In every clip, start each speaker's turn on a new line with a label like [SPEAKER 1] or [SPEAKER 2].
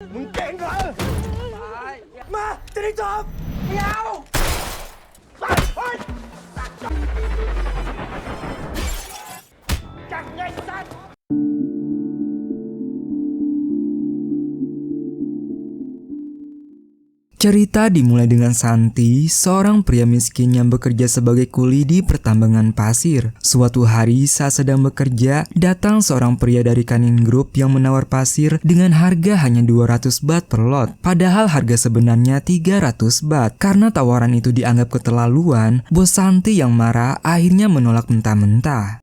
[SPEAKER 1] มึงเก่งเหรอมาจะได้จบไม่เอาไปจักไงสัตว์
[SPEAKER 2] Cerita dimulai dengan Santi, seorang pria miskin yang bekerja sebagai kuli di pertambangan pasir. Suatu hari saat sedang bekerja, datang seorang pria dari Kanin Group yang menawar pasir dengan harga hanya 200 baht per lot. Padahal harga sebenarnya 300 baht. Karena tawaran itu dianggap keterlaluan, bos Santi yang marah akhirnya menolak mentah-mentah.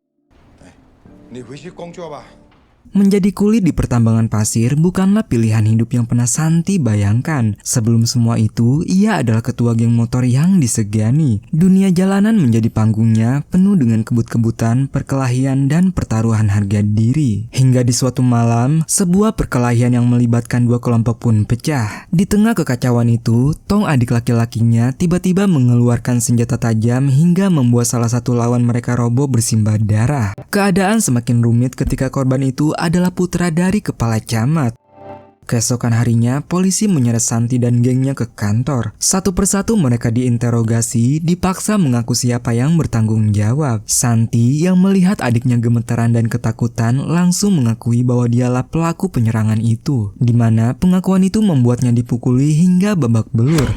[SPEAKER 2] Menjadi kuli di pertambangan pasir bukanlah pilihan hidup yang pernah Santi bayangkan. Sebelum semua itu, ia adalah ketua geng motor yang disegani. Dunia jalanan menjadi panggungnya, penuh dengan kebut-kebutan, perkelahian, dan pertaruhan harga diri. Hingga di suatu malam, sebuah perkelahian yang melibatkan dua kelompok pun pecah. Di tengah kekacauan itu, Tong, adik laki-lakinya, tiba-tiba mengeluarkan senjata tajam hingga membuat salah satu lawan mereka roboh bersimbah darah. Keadaan semakin rumit ketika korban itu adalah putra dari kepala camat. Keesokan harinya, polisi menyeret Santi dan gengnya ke kantor. Satu persatu mereka diinterogasi, dipaksa mengaku siapa yang bertanggung jawab. Santi yang melihat adiknya gemetaran dan ketakutan langsung mengakui bahwa dialah pelaku penyerangan itu, di mana pengakuan itu membuatnya dipukuli hingga babak belur.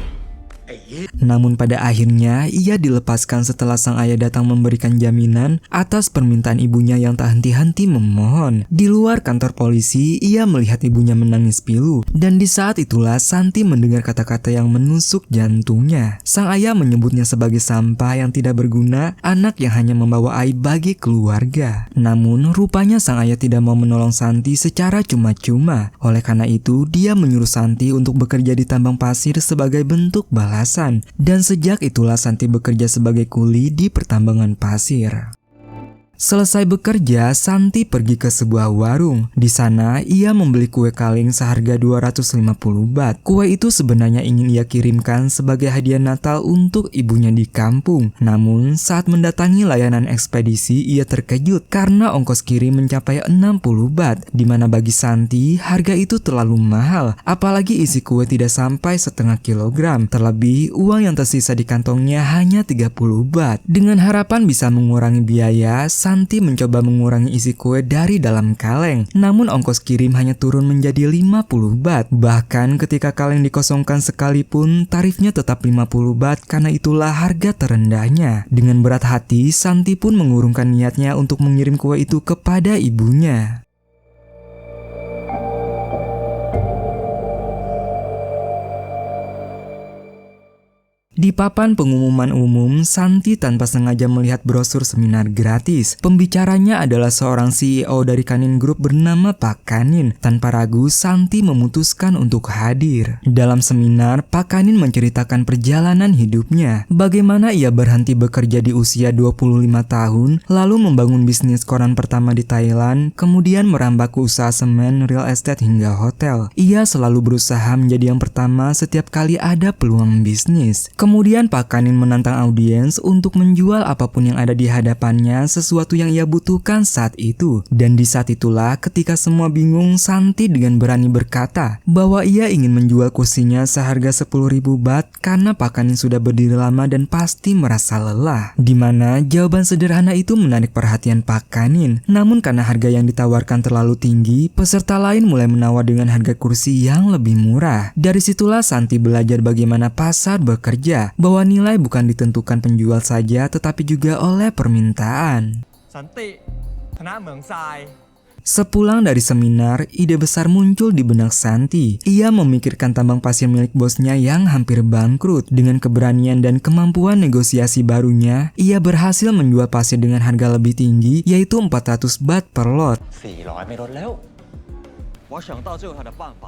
[SPEAKER 2] Namun pada akhirnya ia dilepaskan setelah sang ayah datang memberikan jaminan atas permintaan ibunya yang tak henti-henti memohon. Di luar kantor polisi, ia melihat ibunya menangis pilu, dan di saat itulah Santi mendengar kata-kata yang menusuk jantungnya. Sang ayah menyebutnya sebagai sampah yang tidak berguna, anak yang hanya membawa aib bagi keluarga. Namun rupanya sang ayah tidak mau menolong Santi secara cuma-cuma. Oleh karena itu, dia menyuruh Santi untuk bekerja di tambang pasir sebagai bentuk balas. Dan sejak itulah Santi bekerja sebagai kuli di pertambangan pasir. Selesai bekerja, Santi pergi ke sebuah warung. Di sana, ia membeli kue kaleng seharga 250 baht. Kue itu sebenarnya ingin ia kirimkan sebagai hadiah Natal untuk ibunya di kampung. Namun, saat mendatangi layanan ekspedisi, ia terkejut karena ongkos kirim mencapai 60 baht, di mana bagi Santi, harga itu terlalu mahal. Apalagi isi kue tidak sampai setengah kilogram. Terlebih, uang yang tersisa di kantongnya hanya 30 baht. Dengan harapan bisa mengurangi biaya, Santi mencoba mengurangi isi kue dari dalam kaleng. Namun ongkos kirim hanya turun menjadi 50 baht. Bahkan ketika kaleng dikosongkan sekalipun, tarifnya tetap 50 baht karena itulah harga terendahnya. Dengan berat hati, Santi pun mengurungkan niatnya untuk mengirim kue itu kepada ibunya. Di papan pengumuman umum, Santi tanpa sengaja melihat brosur seminar gratis. Pembicaranya adalah seorang CEO dari Kanin Group bernama Pak Kanin. Tanpa ragu, Santi memutuskan untuk hadir. Dalam seminar, Pak Kanin menceritakan perjalanan hidupnya. Bagaimana ia berhenti bekerja di usia 25 tahun, lalu membangun bisnis koran pertama di Thailand, kemudian merambah ke usaha semen, real estate hingga hotel. Ia selalu berusaha menjadi yang pertama setiap kali ada peluang bisnis. Kemudian Pak Kanin menantang audiens untuk menjual apapun yang ada di hadapannya, sesuatu yang ia butuhkan saat itu. Dan di saat itulah ketika semua bingung, Santi dengan berani berkata bahwa ia ingin menjual kursinya seharga 10.000 baht karena Pak Kanin sudah berdiri lama dan pasti merasa lelah. Di mana jawaban sederhana itu menarik perhatian Pak Kanin. Namun karena harga yang ditawarkan terlalu tinggi, peserta lain mulai menawar dengan harga kursi yang lebih murah. Dari situlah Santi belajar bagaimana pasar bekerja, bahwa nilai bukan ditentukan penjual saja tetapi juga oleh permintaan.
[SPEAKER 1] Santi, kena mengsai.
[SPEAKER 2] Sepulang dari seminar, ide besar muncul di benak Santi. Ia memikirkan tambang pasir milik bosnya yang hampir bangkrut. Dengan keberanian dan kemampuan negosiasi barunya, ia berhasil menjual pasir dengan harga lebih tinggi, yaitu 400 baht per lot.
[SPEAKER 1] 400ไม่ลดแล้ว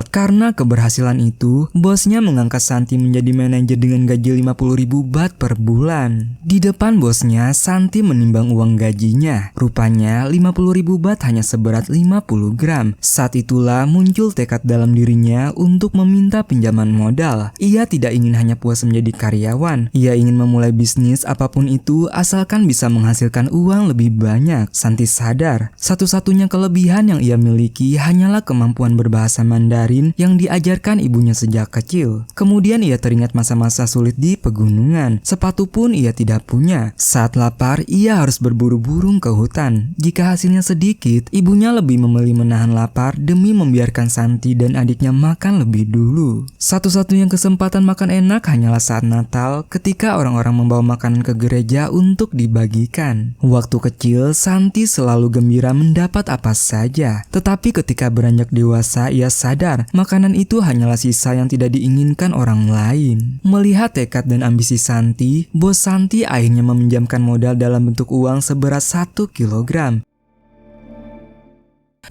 [SPEAKER 2] Karena keberhasilan itu, bosnya mengangkat Santi menjadi manajer dengan gaji 50.000 baht per bulan. Di depan bosnya, Santi menimbang uang gajinya. Rupanya 50.000 baht hanya seberat 50 gram. Saat itulah muncul tekad dalam dirinya untuk meminta pinjaman modal. Ia tidak ingin hanya puas menjadi karyawan. Ia ingin memulai bisnis apapun itu asalkan bisa menghasilkan uang lebih banyak. Santi sadar, satu-satunya kelebihan yang ia miliki hanyalah kemampuan kemampuan berbahasa Mandarin yang diajarkan ibunya sejak kecil. Kemudian ia teringat masa-masa sulit di pegunungan. Sepatu pun ia tidak punya. Saat lapar, ia harus berburu burung ke hutan. Jika hasilnya sedikit, ibunya lebih memilih menahan lapar demi membiarkan Santi dan adiknya makan lebih dulu. Satu-satunya kesempatan makan enak hanyalah saat Natal, ketika orang-orang membawa makanan ke gereja untuk dibagikan. Waktu kecil, Santi selalu gembira mendapat apa saja. Tetapi ketika beranjak dewasa, ia sadar makanan itu hanyalah sisa yang tidak diinginkan orang lain. Melihat tekad dan ambisi Santi, bos Santi akhirnya meminjamkan modal dalam bentuk uang seberat 1 kilogram.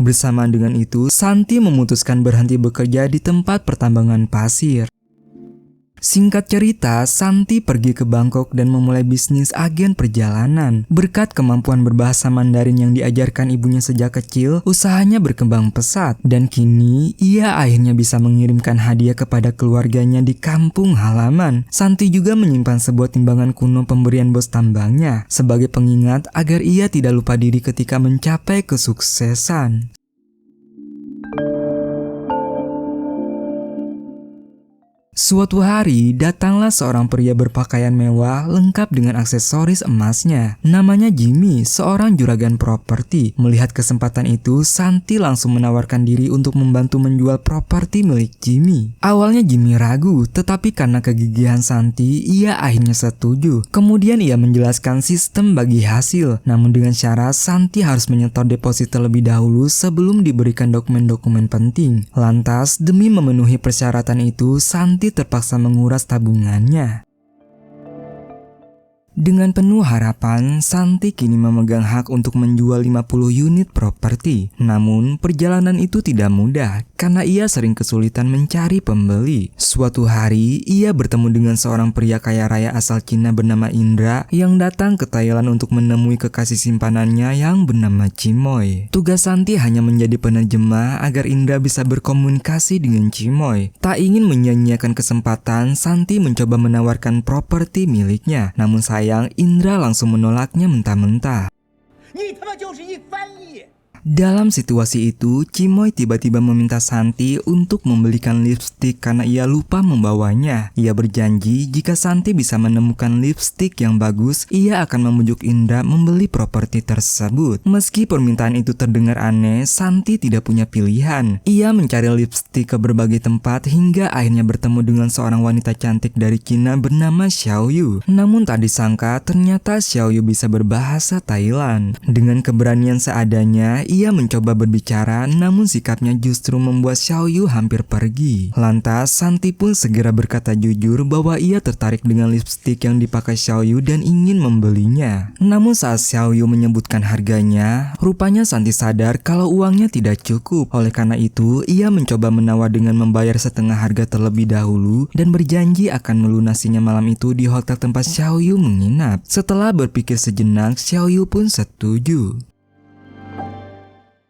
[SPEAKER 2] Bersamaan dengan itu, Santi memutuskan berhenti bekerja di tempat pertambangan pasir. Singkat cerita, Santi pergi ke Bangkok dan memulai bisnis agen perjalanan. Berkat kemampuan berbahasa Mandarin yang diajarkan ibunya sejak kecil, usahanya berkembang pesat. Dan kini, ia akhirnya bisa mengirimkan hadiah kepada keluarganya di kampung halaman. Santi juga menyimpan sebuah timbangan kuno pemberian bos tambangnya, sebagai pengingat agar ia tidak lupa diri ketika mencapai kesuksesan. Suatu hari, datanglah seorang pria berpakaian mewah lengkap dengan aksesoris emasnya. Namanya Jimmy, seorang juragan properti. Melihat kesempatan itu, Santi langsung menawarkan diri untuk membantu menjual properti milik Jimmy. Awalnya Jimmy ragu, tetapi karena kegigihan Santi, ia akhirnya setuju. Kemudian ia menjelaskan sistem bagi hasil. Namun dengan syarat Santi harus menyetor deposito terlebih dahulu sebelum diberikan dokumen-dokumen penting. Lantas, demi memenuhi persyaratan itu, Santi terpaksa menguras tabungannya. Dengan penuh harapan, Santi kini memegang hak untuk menjual 50 unit properti. Namun, perjalanan itu tidak mudah karena ia sering kesulitan mencari pembeli. Suatu hari, ia bertemu dengan seorang pria kaya raya asal Cina bernama Indra yang datang ke Thailand untuk menemui kekasih simpanannya yang bernama Cimoy. Tugas Santi hanya menjadi penerjemah agar Indra bisa berkomunikasi dengan Cimoy. Tak ingin menyia-nyiakan kesempatan, Santi mencoba menawarkan properti miliknya. Namun sayang, Indra langsung menolaknya mentah-mentah. Dalam situasi itu, Cimoy tiba-tiba meminta Santi untuk membelikan lipstik karena ia lupa membawanya. Ia berjanji jika Santi bisa menemukan lipstik yang bagus, ia akan membujuk Indra membeli properti tersebut. Meski permintaan itu terdengar aneh, Santi tidak punya pilihan. Ia mencari lipstik ke berbagai tempat hingga akhirnya bertemu dengan seorang wanita cantik dari Cina bernama Xiaoyu. Namun tak disangka, ternyata Xiaoyu bisa berbahasa Thailand. Dengan keberanian seadanya, ia mencoba berbicara, namun sikapnya justru membuat Xiaoyu hampir pergi. Lantas, Santi pun segera berkata jujur bahwa ia tertarik dengan lipstik yang dipakai Xiaoyu dan ingin membelinya. Namun saat Xiaoyu menyebutkan harganya, rupanya Santi sadar kalau uangnya tidak cukup. Oleh karena itu, ia mencoba menawar dengan membayar setengah harga terlebih dahulu dan berjanji akan melunasinya malam itu di hotel tempat Xiaoyu menginap. Setelah berpikir sejenak, Xiaoyu pun setuju.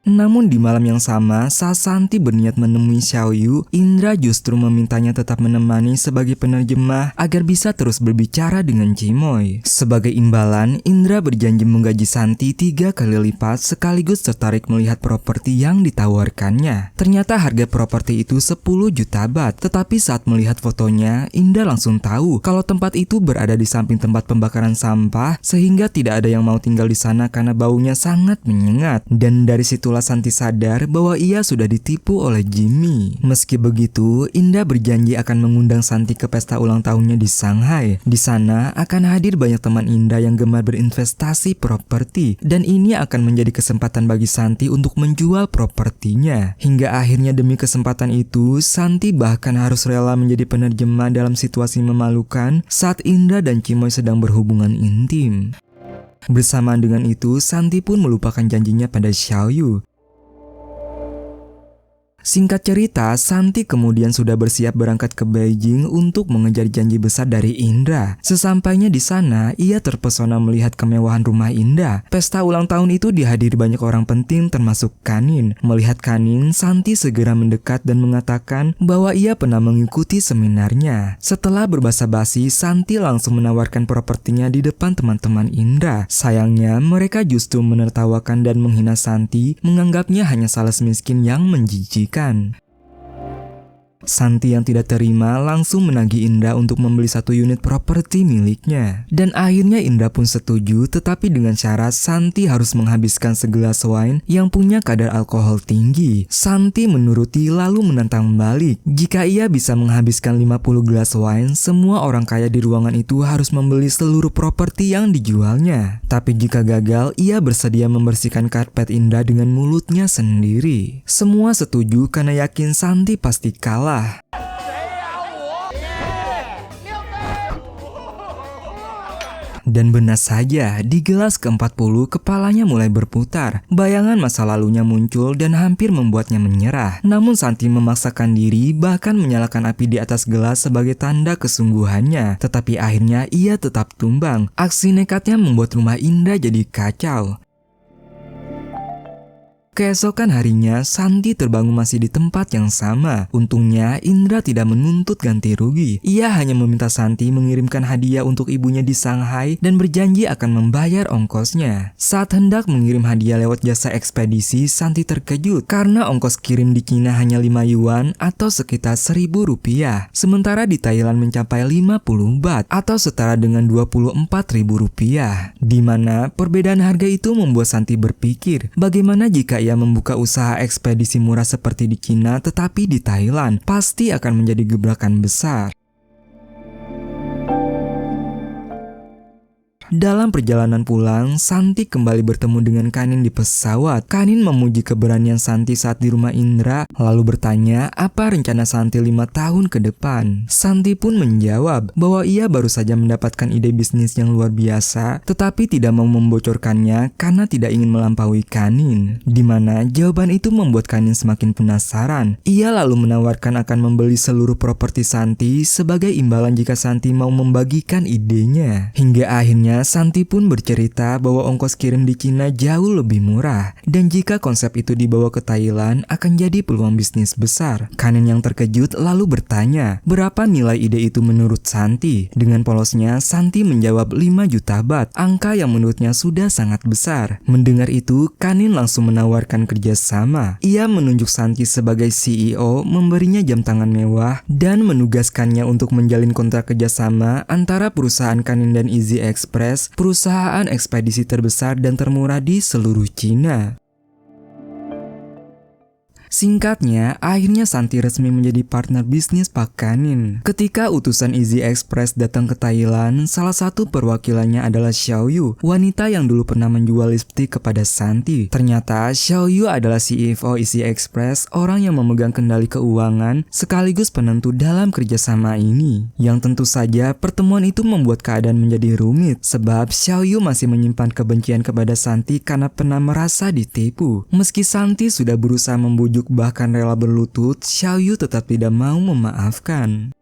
[SPEAKER 2] Namun di malam yang sama, saat Santi berniat menemui Xiaoyu, Indra justru memintanya tetap menemani sebagai penerjemah agar bisa terus berbicara dengan Cimoy. Sebagai imbalan, Indra berjanji menggaji Santi 3 kali lipat sekaligus tertarik melihat properti yang ditawarkannya. Ternyata harga properti itu 10 juta baht, tetapi saat melihat fotonya, Indra langsung tahu kalau tempat itu berada di samping tempat pembakaran sampah sehingga tidak ada yang mau tinggal di sana karena baunya sangat menyengat. Dan dari situ Santi sadar bahwa ia sudah ditipu oleh Jimmy. Meski begitu, Indra berjanji akan mengundang Santi ke pesta ulang tahunnya di Shanghai. Di sana akan hadir banyak teman Indra yang gemar berinvestasi properti, dan ini akan menjadi kesempatan bagi Santi untuk menjual propertinya. Hingga akhirnya demi kesempatan itu, Santi bahkan harus rela menjadi penerjemah dalam situasi memalukan saat Indra dan Cimoy sedang berhubungan intim. Bersamaan dengan itu, Santi pun melupakan janjinya pada Xiaoyu. Singkat cerita, Santi kemudian sudah bersiap berangkat ke Beijing untuk mengejar janji besar dari Indra. Sesampainya di sana, ia terpesona melihat kemewahan rumah Indra. Pesta ulang tahun itu dihadiri banyak orang penting termasuk Kanin. Melihat Kanin, Santi segera mendekat dan mengatakan bahwa ia pernah mengikuti seminarnya. Setelah berbasa-basi, Santi langsung menawarkan propertinya di depan teman-teman Indra. Sayangnya, mereka justru menertawakan dan menghina Santi, menganggapnya hanya sales miskin yang menjijikkan. diberikan. Santi yang tidak terima langsung menagih Indra untuk membeli 1 unit properti miliknya. Dan akhirnya Indra pun setuju, tetapi dengan syarat Santi harus menghabiskan segelas wine yang punya kadar alkohol tinggi. Santi menuruti lalu menantang balik. Jika ia bisa menghabiskan 50 gelas wine, semua orang kaya di ruangan itu harus membeli seluruh properti yang dijualnya. Tapi jika gagal, ia bersedia membersihkan karpet Indra dengan mulutnya sendiri. Semua setuju karena yakin Santi pasti kalah. Dan benar saja, di gelas ke-40 kepalanya mulai berputar. Bayangan masa lalunya muncul dan hampir membuatnya menyerah. Namun Santi memaksakan diri, bahkan menyalakan api di atas gelas sebagai tanda kesungguhannya. Tetapi akhirnya ia tetap tumbang. Aksi nekatnya membuat rumah Indra jadi kacau. Keesokan harinya, Santi terbangun masih di tempat yang sama. Untungnya, Indra tidak menuntut ganti rugi. Ia hanya meminta Santi mengirimkan hadiah untuk ibunya di Shanghai dan berjanji akan membayar ongkosnya. Saat hendak mengirim hadiah lewat jasa ekspedisi, Santi terkejut karena ongkos kirim di Cina hanya 5 yuan atau sekitar 1.000 rupiah. Sementara di Thailand mencapai 50 baht atau setara dengan 24.000 rupiah. Di mana perbedaan harga itu membuat Santi berpikir, bagaimana jika ia membuka usaha ekspedisi murah seperti di Cina tetapi di Thailand, pasti akan menjadi gebrakan besar. Dalam perjalanan pulang, Santi kembali bertemu dengan Kanin di pesawat. Kanin memuji keberanian Santi saat di rumah Indra, lalu bertanya apa rencana Santi 5 tahun ke depan. Santi pun menjawab bahwa ia baru saja mendapatkan ide bisnis yang luar biasa, tetapi tidak mau membocorkannya karena tidak ingin melampaui Kanin. Dimana jawaban itu membuat Kanin semakin penasaran. Ia lalu menawarkan akan membeli seluruh properti Santi sebagai imbalan jika Santi mau membagikan idenya. Hingga akhirnya Santi pun bercerita bahwa ongkos kirim di Cina jauh lebih murah, dan jika konsep itu dibawa ke Thailand akan jadi peluang bisnis besar. Kanin yang terkejut lalu bertanya, berapa nilai ide itu menurut Santi? Dengan polosnya, Santi menjawab 5 juta baht, angka yang menurutnya sudah sangat besar. Mendengar itu, Kanin langsung menawarkan kerjasama. Ia menunjuk Santi sebagai CEO, memberinya jam tangan mewah, dan menugaskannya untuk menjalin kontrak kerjasama antara perusahaan Kanin dan Easy Express, perusahaan ekspedisi terbesar dan termurah di seluruh Cina. Singkatnya, akhirnya Santi resmi menjadi partner bisnis Pak Kanin. Ketika utusan Easy Express datang ke Thailand, salah satu perwakilannya adalah Xiao Yu, wanita yang dulu pernah menjual lipstik kepada Santi. Ternyata Xiao Yu adalah CFO Easy Express, orang yang memegang kendali keuangan sekaligus penentu dalam kerjasama ini. Yang tentu saja pertemuan itu membuat keadaan menjadi rumit, sebab Xiao Yu masih menyimpan kebencian kepada Santi karena pernah merasa ditipu. Meski Santi sudah berusaha membujuk bahkan rela berlutut, Xiao Yu tetap tidak mau memaafkan.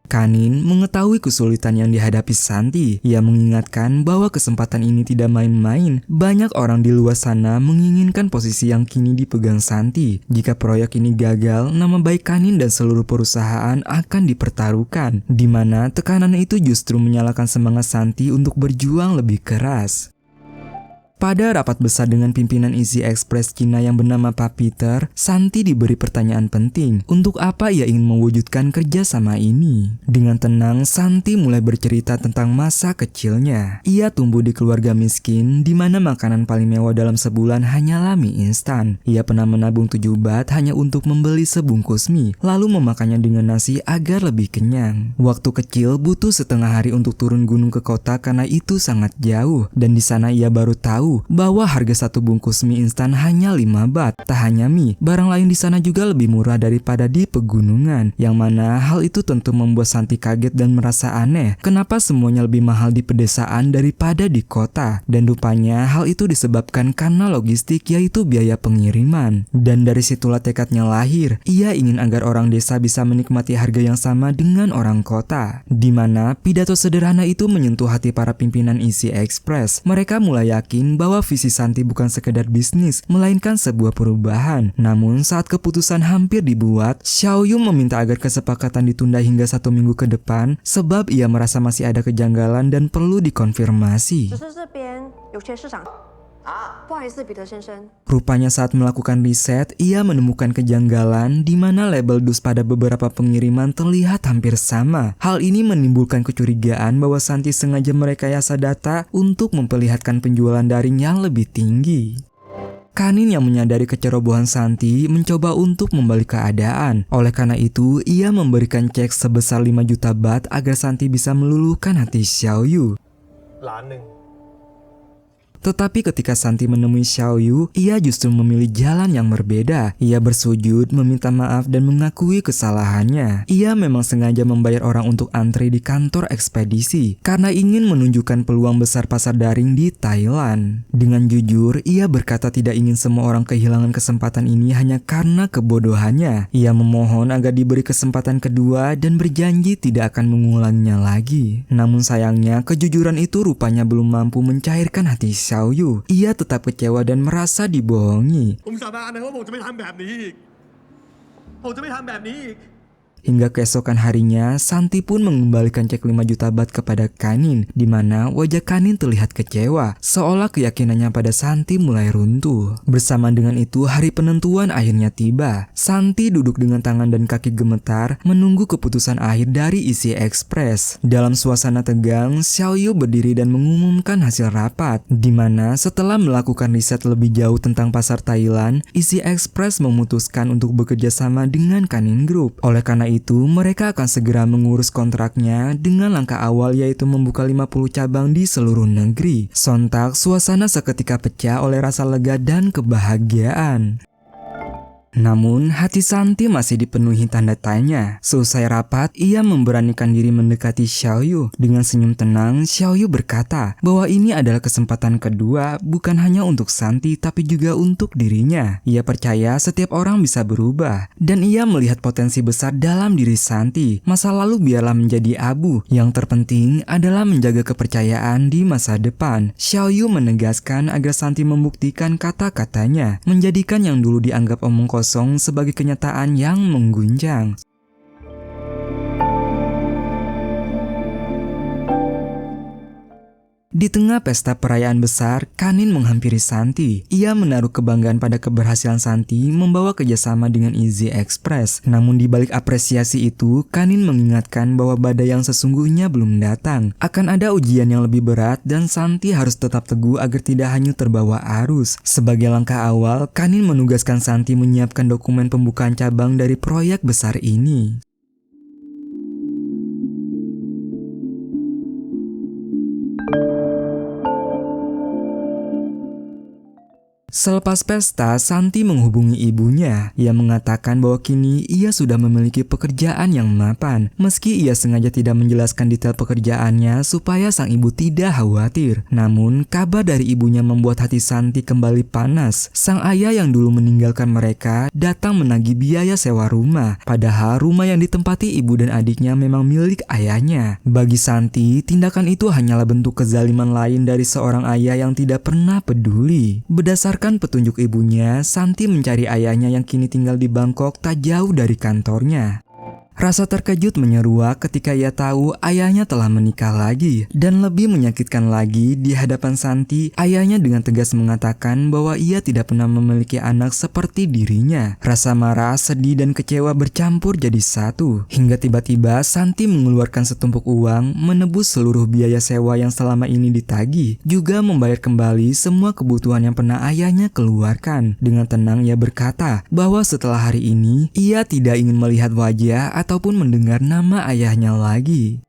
[SPEAKER 2] Kanin mengetahui kesulitan yang dihadapi Santi. Ia mengingatkan bahwa kesempatan ini tidak main-main. Banyak orang di luar sana menginginkan posisi yang kini dipegang Santi. Jika proyek ini gagal, nama baik Kanin dan seluruh perusahaan akan dipertaruhkan, di mana tekanan itu justru menyalakan semangat Santi untuk berjuang lebih keras. Pada rapat besar dengan pimpinan Easy Express Cina yang bernama Pak Peter, Santi diberi pertanyaan penting. Untuk apa ia ingin mewujudkan kerjasama ini? Dengan tenang, Santi mulai bercerita tentang masa kecilnya. Ia tumbuh di keluarga miskin, di mana makanan paling mewah dalam sebulan hanyalah mie instan. Ia pernah menabung 7 baht hanya untuk membeli sebungkus mie, lalu memakannya dengan nasi agar lebih kenyang. Waktu kecil butuh setengah hari untuk turun gunung ke kota karena itu sangat jauh, dan di sana ia baru tahu bahwa harga satu bungkus mie instan hanya 5 baht. Tak hanya mie, barang lain di sana juga lebih murah daripada di pegunungan. Yang mana hal itu tentu membuat Santi kaget dan merasa aneh. Kenapa semuanya lebih mahal di pedesaan daripada di kota? Dan rupanya hal itu disebabkan karena logistik, yaitu biaya pengiriman. Dan dari situlah tekadnya lahir. Ia ingin agar orang desa bisa menikmati harga yang sama dengan orang kota. Di mana pidato sederhana itu menyentuh hati para pimpinan Easy Express. Mereka mulai yakin bahwa visi Santi bukan sekedar bisnis, melainkan sebuah perubahan. Namun saat keputusan hampir dibuat, Xiaoyu meminta agar kesepakatan ditunda hingga 1 minggu ke depan sebab ia merasa masih ada kejanggalan dan perlu dikonfirmasi. Rupanya saat melakukan riset, ia menemukan kejanggalan di mana label dus pada beberapa pengiriman terlihat hampir sama. Hal ini menimbulkan kecurigaan bahwa Santi sengaja merekayasa data untuk memperlihatkan penjualan daring yang lebih tinggi. Kanin yang menyadari kecerobohan Santi mencoba untuk membalik keadaan. Oleh karena itu, ia memberikan cek sebesar 5 juta baht agar Santi bisa meluluhkan hati Xiaoyu. Tetapi ketika Santi menemui Xiaoyu, ia justru memilih jalan yang berbeda. Ia bersujud, meminta maaf dan mengakui kesalahannya. Ia memang sengaja membayar orang untuk antri di kantor ekspedisi karena ingin menunjukkan peluang besar pasar daring di Thailand. Dengan jujur, ia berkata tidak ingin semua orang kehilangan kesempatan ini hanya karena kebodohannya. Ia memohon agar diberi kesempatan kedua dan berjanji tidak akan mengulanginya lagi. Namun sayangnya, kejujuran itu rupanya belum mampu mencairkan hati Xiaoyu. Ia tetap kecewa dan merasa dibohongi. Hingga keesokan harinya, Santi pun mengembalikan cek 5 juta baht kepada Kanin, di mana wajah Kanin terlihat kecewa, seolah keyakinannya pada Santi mulai runtuh. Bersamaan dengan itu, hari penentuan akhirnya tiba. Santi duduk dengan tangan dan kaki gemetar, menunggu keputusan akhir dari Easy Express. Dalam suasana tegang, Xiaoyu berdiri dan mengumumkan hasil rapat, di mana setelah melakukan riset lebih jauh tentang pasar Thailand, Easy Express memutuskan untuk bekerja sama dengan Kanin Group. Oleh karena itu, mereka akan segera mengurus kontraknya dengan langkah awal yaitu membuka 50 cabang di seluruh negeri. Sontak, suasana seketika pecah oleh rasa lega dan kebahagiaan. Namun, hati Santi masih dipenuhi tanda tanya. Selesai rapat, ia memberanikan diri mendekati Xiaoyu. Dengan senyum tenang, Xiaoyu berkata bahwa ini adalah kesempatan kedua bukan hanya untuk Santi tapi juga untuk dirinya. Ia percaya setiap orang bisa berubah dan ia melihat potensi besar dalam diri Santi. Masa lalu biarlah menjadi abu. Yang terpenting adalah menjaga kepercayaan di masa depan. Xiaoyu menegaskan agar Santi membuktikan kata-katanya, menjadikan yang dulu dianggap omong kosong sebagai kenyataan yang mengguncang. Di tengah pesta perayaan besar, Kanin menghampiri Santi. Ia menaruh kebanggaan pada keberhasilan Santi membawa kerjasama dengan Easy Express. Namun di balik apresiasi itu, Kanin mengingatkan bahwa badai yang sesungguhnya belum datang. Akan ada ujian yang lebih berat dan Santi harus tetap teguh agar tidak hanyut terbawa arus. Sebagai langkah awal, Kanin menugaskan Santi menyiapkan dokumen pembukaan cabang dari proyek besar ini. Selepas pesta, Santi menghubungi ibunya. Ia mengatakan bahwa kini ia sudah memiliki pekerjaan yang mapan. Meski ia sengaja tidak menjelaskan detail pekerjaannya supaya sang ibu tidak khawatir. Namun, kabar dari ibunya membuat hati Santi kembali panas. Sang ayah yang dulu meninggalkan mereka datang menagih biaya sewa rumah. Padahal rumah yang ditempati ibu dan adiknya memang milik ayahnya. Bagi Santi, tindakan itu hanyalah bentuk kezaliman lain dari seorang ayah yang tidak pernah peduli. Berdasarkan petunjuk ibunya, Santi mencari ayahnya yang kini tinggal di Bangkok tak jauh dari kantornya. Rasa terkejut menyeruak ketika ia tahu ayahnya telah menikah lagi. Dan lebih menyakitkan lagi, di hadapan Santi, ayahnya dengan tegas mengatakan bahwa ia tidak pernah memiliki anak seperti dirinya. Rasa marah, sedih, dan kecewa bercampur jadi satu. Hingga tiba-tiba Santi mengeluarkan setumpuk uang, menebus seluruh biaya sewa yang selama ini ditagih, juga membayar kembali semua kebutuhan yang pernah ayahnya keluarkan. Dengan tenang ia berkata bahwa setelah hari ini, ia tidak ingin melihat wajah ataupun mendengar nama ayahnya lagi.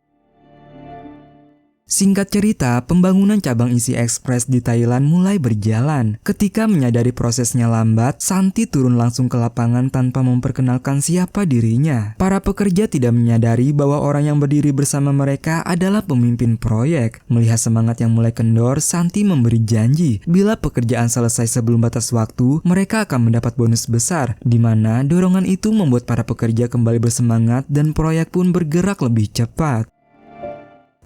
[SPEAKER 2] Singkat cerita, pembangunan cabang Easy Express di Thailand mulai berjalan. Ketika menyadari prosesnya lambat, Santi turun langsung ke lapangan tanpa memperkenalkan siapa dirinya. Para pekerja tidak menyadari bahwa orang yang berdiri bersama mereka adalah pemimpin proyek. Melihat semangat yang mulai kendor, Santi memberi janji bila pekerjaan selesai sebelum batas waktu, mereka akan mendapat bonus besar, di mana dorongan itu membuat para pekerja kembali bersemangat dan proyek pun bergerak lebih cepat.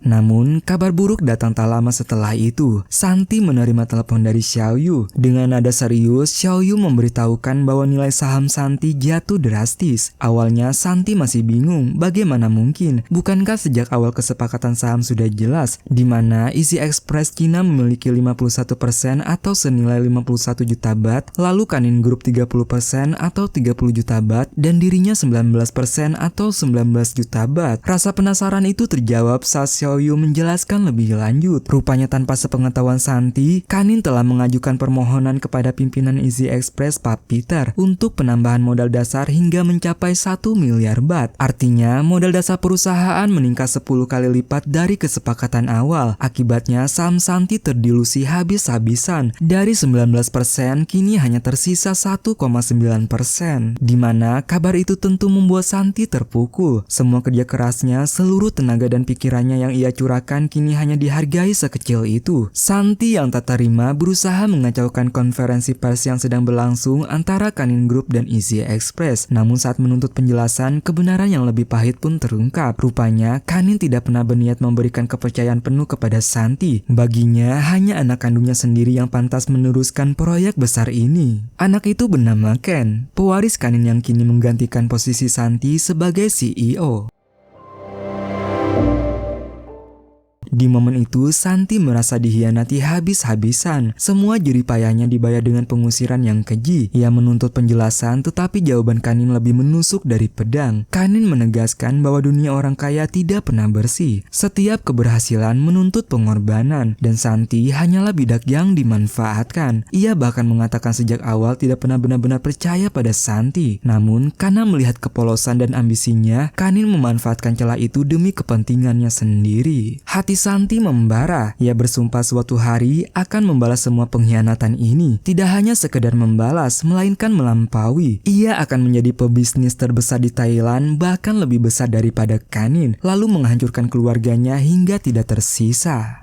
[SPEAKER 2] Namun, kabar buruk datang tak lama setelah itu. Santi menerima telepon dari Xiaoyu. Dengan nada serius, Xiaoyu memberitahukan bahwa nilai saham Santi jatuh drastis. Awalnya, Santi masih bingung, bagaimana mungkin? Bukankah sejak awal kesepakatan saham sudah jelas, di mana Easy Express Cina memiliki 51% atau senilai 51 juta bat, lalu Kanin Group 30% atau 30 juta bat, dan dirinya 19% atau 19 juta bat. Rasa penasaran itu terjawab saat Xiaoyu menjelaskan lebih lanjut. Rupanya tanpa sepengetahuan Santi, Kanin telah mengajukan permohonan kepada pimpinan Easy Express Pak Peter untuk penambahan modal dasar hingga mencapai 1 miliar bat. Artinya, modal dasar perusahaan meningkat 10 kali lipat dari kesepakatan awal. Akibatnya, saham Santi terdilusi habis-habisan. Dari 19%, kini hanya tersisa 1,9%. Di mana kabar itu tentu membuat Santi terpukul. Semua kerja kerasnya, seluruh tenaga dan pikirannya yang ia curahkan kini hanya dihargai sekecil itu. Santi yang tak terima berusaha mengacaukan konferensi pers yang sedang berlangsung antara Kanin Group dan Easy Express. Namun saat menuntut penjelasan, kebenaran yang lebih pahit pun terungkap. Rupanya Kanin tidak pernah berniat memberikan kepercayaan penuh kepada Santi. Baginya hanya anak kandungnya sendiri yang pantas meneruskan proyek besar ini. Anak itu bernama Ken, pewaris Kanin yang kini menggantikan posisi Santi sebagai CEO. Di momen itu, Santi merasa dihianati habis-habisan. Semua jeripayahnya dibayar dengan pengusiran yang keji. Ia menuntut penjelasan, tetapi jawaban Kanin lebih menusuk dari pedang. Kanin menegaskan bahwa dunia orang kaya tidak pernah bersih. Setiap keberhasilan menuntut pengorbanan, dan Santi hanyalah bidak yang dimanfaatkan. Ia bahkan mengatakan sejak awal tidak pernah benar-benar percaya pada Santi. Namun, karena melihat kepolosan dan ambisinya, Kanin memanfaatkan celah itu demi kepentingannya sendiri. Hati Santi membara. Ia bersumpah suatu hari akan membalas semua pengkhianatan ini. Tidak hanya sekedar membalas, melainkan melampaui. Ia akan menjadi pebisnis terbesar di Thailand, bahkan lebih besar daripada Kanin, lalu menghancurkan keluarganya hingga tidak tersisa.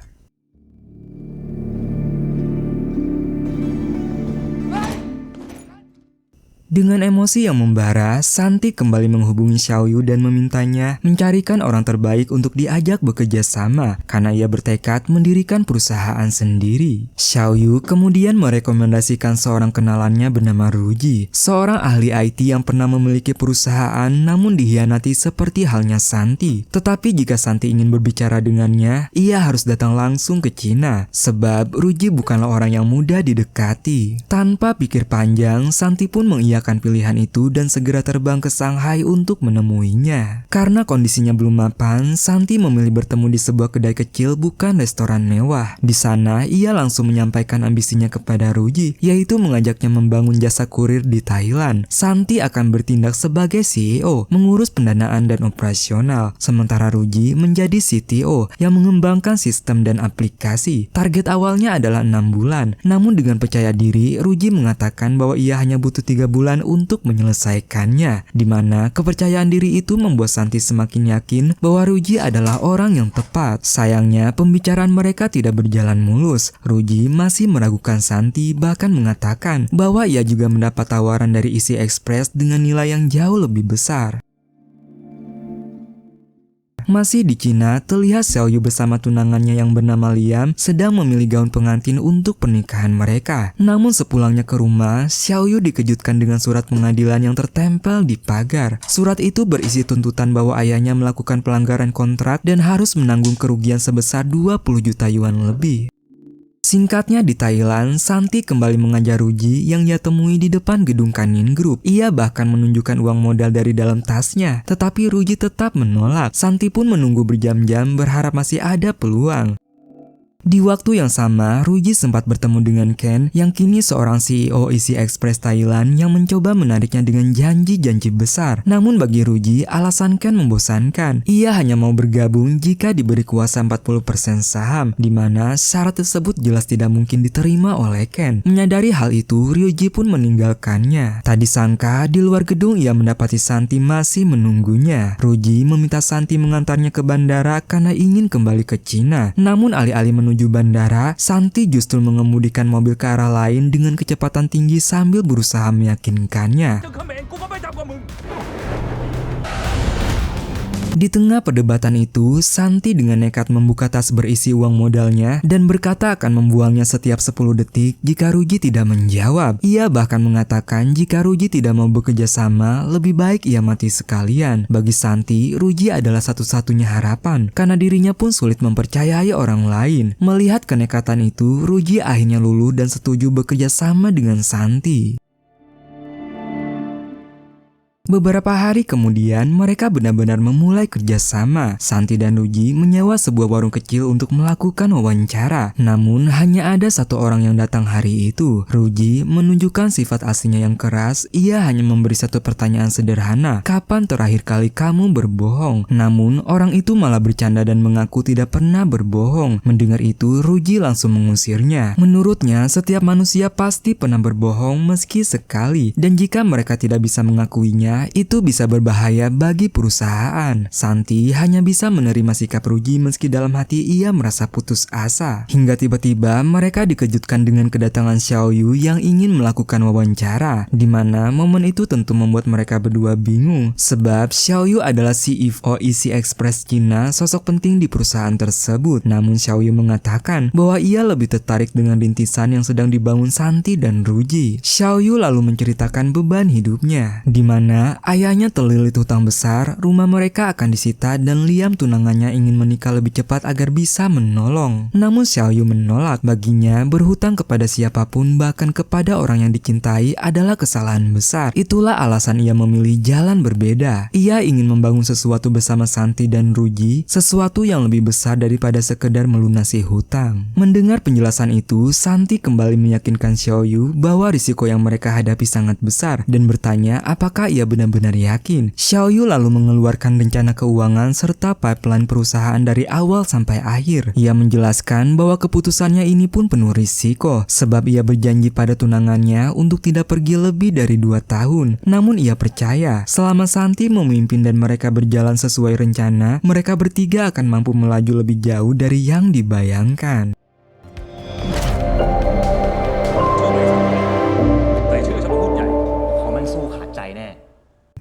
[SPEAKER 2] Dengan emosi yang membara, Santi kembali menghubungi Xiaoyu dan memintanya mencarikan orang terbaik untuk diajak bekerja sama karena ia bertekad mendirikan perusahaan sendiri. Xiaoyu kemudian merekomendasikan seorang kenalannya bernama Ruji, seorang ahli IT yang pernah memiliki perusahaan namun dihianati seperti halnya Santi. Tetapi jika Santi ingin berbicara dengannya, ia harus datang langsung ke Cina sebab Ruji bukanlah orang yang mudah didekati. Tanpa pikir panjang, Santi pun mengiyakan pilihan itu dan segera terbang ke Shanghai untuk menemuinya. Karena kondisinya belum mapan, Santi memilih bertemu di sebuah kedai kecil bukan restoran mewah. Di sana, ia langsung menyampaikan ambisinya kepada Ruji, yaitu mengajaknya membangun jasa kurir di Thailand. Santi akan bertindak sebagai CEO, mengurus pendanaan dan operasional, sementara Ruji menjadi CTO yang mengembangkan sistem dan aplikasi. Target awalnya adalah 6 bulan, namun dengan percaya diri, Ruji mengatakan bahwa ia hanya butuh 3 bulan untuk menyelesaikannya, di mana kepercayaan diri itu membuat Santi semakin yakin bahwa Ruji adalah orang yang tepat. Sayangnya, pembicaraan mereka tidak berjalan mulus. Ruji masih meragukan Santi, bahkan mengatakan bahwa ia juga mendapat tawaran dari Easy Express dengan nilai yang jauh lebih besar. Masih di Cina, terlihat Xiaoyu bersama tunangannya yang bernama Liam sedang memilih gaun pengantin untuk pernikahan mereka. Namun sepulangnya ke rumah, Xiaoyu dikejutkan dengan surat pengadilan yang tertempel di pagar. Surat itu berisi tuntutan bahwa ayahnya melakukan pelanggaran kontrak dan harus menanggung kerugian sebesar 20 juta yuan lebih. Singkatnya, di Thailand, Santi kembali mengajar Ruji yang ia temui di depan gedung Kanin Group. Ia bahkan menunjukkan uang modal dari dalam tasnya, tetapi Ruji tetap menolak. Santi pun menunggu berjam-jam berharap masih ada peluang. Di waktu yang sama, Ruji sempat bertemu dengan Ken yang kini seorang CEO Easy Express Thailand yang mencoba menariknya dengan janji-janji besar. Namun bagi Ruji, alasan Ken membosankan. Ia hanya mau bergabung jika diberi kuasa 40% saham, di mana syarat tersebut jelas tidak mungkin diterima oleh Ken. Menyadari hal itu, Ryuji pun meninggalkannya. Tak disangka, di luar gedung ia mendapati Santi masih menunggunya. Ruji meminta Santi mengantarnya ke bandara karena ingin kembali ke Cina. Namun alih-alih menuju bandara, Santi justru mengemudikan mobil ke arah lain dengan kecepatan tinggi sambil berusaha meyakinkannya. Di tengah perdebatan itu, Santi dengan nekat membuka tas berisi uang modalnya dan berkata akan membuangnya setiap 10 detik jika Ruji tidak menjawab. Ia bahkan mengatakan jika Ruji tidak mau bekerja sama, lebih baik ia mati sekalian. Bagi Santi, Ruji adalah satu-satunya harapan karena dirinya pun sulit mempercayai orang lain. Melihat kenekatan itu, Ruji akhirnya luluh dan setuju bekerja sama dengan Santi. Beberapa hari kemudian, mereka benar-benar memulai kerjasama. Santi dan Ruji menyewa sebuah warung kecil untuk melakukan wawancara. Namun, hanya ada satu orang yang datang hari itu. Ruji menunjukkan sifat aslinya yang keras. Ia hanya memberi satu pertanyaan sederhana. Kapan terakhir kali kamu berbohong? Namun, orang itu malah bercanda dan mengaku tidak pernah berbohong. Mendengar itu, Ruji langsung mengusirnya. Menurutnya, setiap manusia pasti pernah berbohong meski sekali. Dan jika mereka tidak bisa mengakuinya, itu bisa berbahaya bagi perusahaan. Santi hanya bisa menerima sikap Ruji meski dalam hati ia merasa putus asa. Hingga tiba-tiba mereka dikejutkan dengan kedatangan Xiaoyu yang ingin melakukan wawancara, di mana momen itu tentu membuat mereka berdua bingung. Sebab Xiaoyu adalah CFO Easy Express China, sosok penting di perusahaan tersebut. Namun Xiaoyu mengatakan bahwa ia lebih tertarik dengan rintisan yang sedang dibangun Santi dan Ruji. Xiaoyu lalu menceritakan beban hidupnya, di mana ayahnya terlilit hutang besar, rumah mereka akan disita dan Liam tunangannya ingin menikah lebih cepat agar bisa menolong. Namun Xiaoyu menolak. Baginya, berhutang kepada siapapun bahkan kepada orang yang dicintai adalah kesalahan besar. Itulah alasan ia memilih jalan berbeda. Ia ingin membangun sesuatu bersama Santi dan Ruji, sesuatu yang lebih besar daripada sekedar melunasi hutang. Mendengar penjelasan itu, Santi kembali meyakinkan Xiaoyu bahwa risiko yang mereka hadapi sangat besar dan bertanya apakah ia benar-benar yakin. Xiaoyu lalu mengeluarkan rencana keuangan serta pipeline perusahaan dari awal sampai akhir. Ia menjelaskan bahwa keputusannya ini pun penuh risiko, sebab ia berjanji pada tunangannya untuk tidak pergi lebih dari 2 tahun. Namun ia percaya, selama Santi memimpin dan mereka berjalan sesuai rencana, mereka bertiga akan mampu melaju lebih jauh dari yang dibayangkan.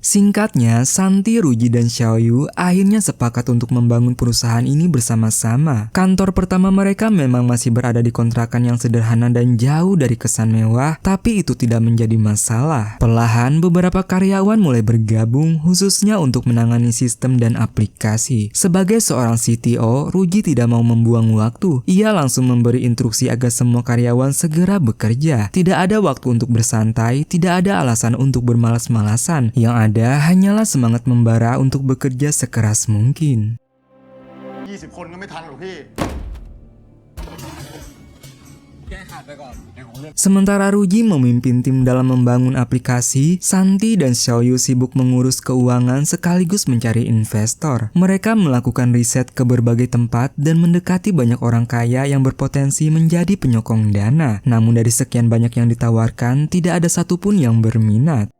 [SPEAKER 2] Singkatnya, Santi, Ruji, dan Xiaoyu akhirnya sepakat untuk membangun perusahaan ini bersama-sama. Kantor pertama mereka memang masih berada di kontrakan yang sederhana dan jauh dari kesan mewah, tapi itu tidak menjadi masalah. Perlahan, beberapa karyawan mulai bergabung, khususnya untuk menangani sistem dan aplikasi. Sebagai seorang CTO, Ruji tidak mau membuang waktu. Ia langsung memberi instruksi agar semua karyawan segera bekerja. Tidak ada waktu untuk bersantai, tidak ada alasan untuk bermalas-malasan. Yang ada hanyalah semangat membara untuk bekerja sekeras mungkin.
[SPEAKER 3] 20 คนก็ไม่ทันหรอกพี่
[SPEAKER 2] Sementara Ruji memimpin tim dalam membangun aplikasi, Santi dan Xiaoyu sibuk mengurus keuangan sekaligus mencari investor. Mereka melakukan riset ke berbagai tempat dan mendekati banyak orang kaya yang berpotensi menjadi penyokong dana. Namun dari sekian banyak yang ditawarkan, tidak ada satupun yang berminat.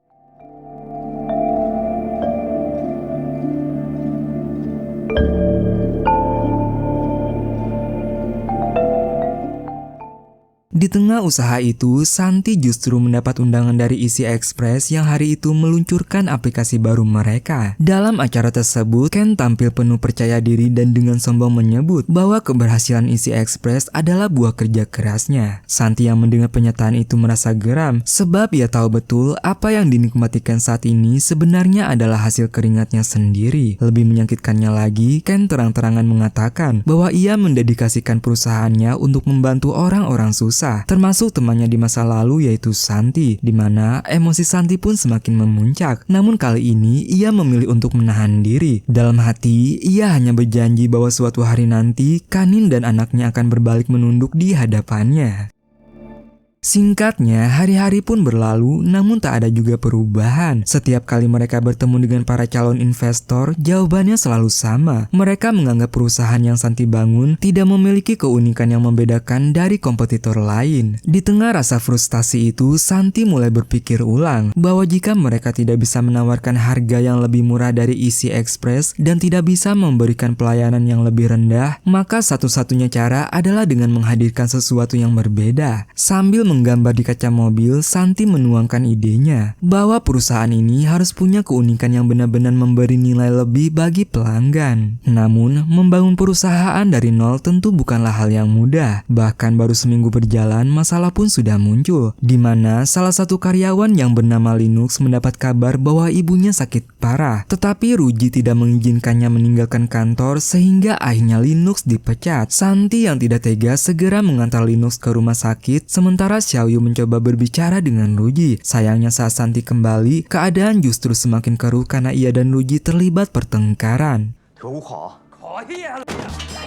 [SPEAKER 2] Di tengah usaha itu, Santi justru mendapat undangan dari Easy Express yang hari itu meluncurkan aplikasi baru mereka. Dalam acara tersebut, Ken tampil penuh percaya diri dan dengan sombong menyebut bahwa keberhasilan Easy Express adalah buah kerja kerasnya. Santi yang mendengar pernyataan itu merasa geram, sebab ia tahu betul apa yang dinikmati Ken saat ini sebenarnya adalah hasil keringatnya sendiri. Lebih menyakitkannya lagi, Ken terang-terangan mengatakan bahwa ia mendedikasikan perusahaannya untuk membantu orang-orang susah, termasuk temannya di masa lalu yaitu Santi, di mana emosi Santi pun semakin memuncak. Namun kali ini ia memilih untuk menahan diri. Dalam hati, ia hanya berjanji bahwa suatu hari nanti Kanin dan anaknya akan berbalik menunduk di hadapannya. Singkatnya, hari-hari pun berlalu, namun tak ada juga perubahan. Setiap kali mereka bertemu dengan para calon investor, jawabannya selalu sama. Mereka menganggap perusahaan yang Santi bangun tidak memiliki keunikan yang membedakan dari kompetitor lain. Di tengah rasa frustasi itu, Santi mulai berpikir ulang bahwa jika mereka tidak bisa menawarkan harga yang lebih murah dari Easy Express dan tidak bisa memberikan pelayanan yang lebih rendah, maka satu-satunya cara adalah dengan menghadirkan sesuatu yang berbeda. Sambil menggambar di kaca mobil, Santi menuangkan idenya bahwa perusahaan ini harus punya keunikan yang benar-benar memberi nilai lebih bagi pelanggan. Namun, membangun perusahaan dari nol tentu bukanlah hal yang mudah. Bahkan baru seminggu berjalan, masalah pun sudah muncul, di mana salah satu karyawan yang bernama Linux mendapat kabar bahwa ibunya sakit parah. Tetapi Ruji tidak mengizinkannya meninggalkan kantor sehingga akhirnya Linux dipecat. Santi yang tidak tega segera mengantar Linux ke rumah sakit, sementara Xiaoyu mencoba berbicara dengan Ruji. Sayangnya saat Santi kembali, keadaan justru semakin keruh karena ia dan Ruji terlibat pertengkaran.
[SPEAKER 3] 可恶好。
[SPEAKER 1] ขอเฮียอะไรอ่ะ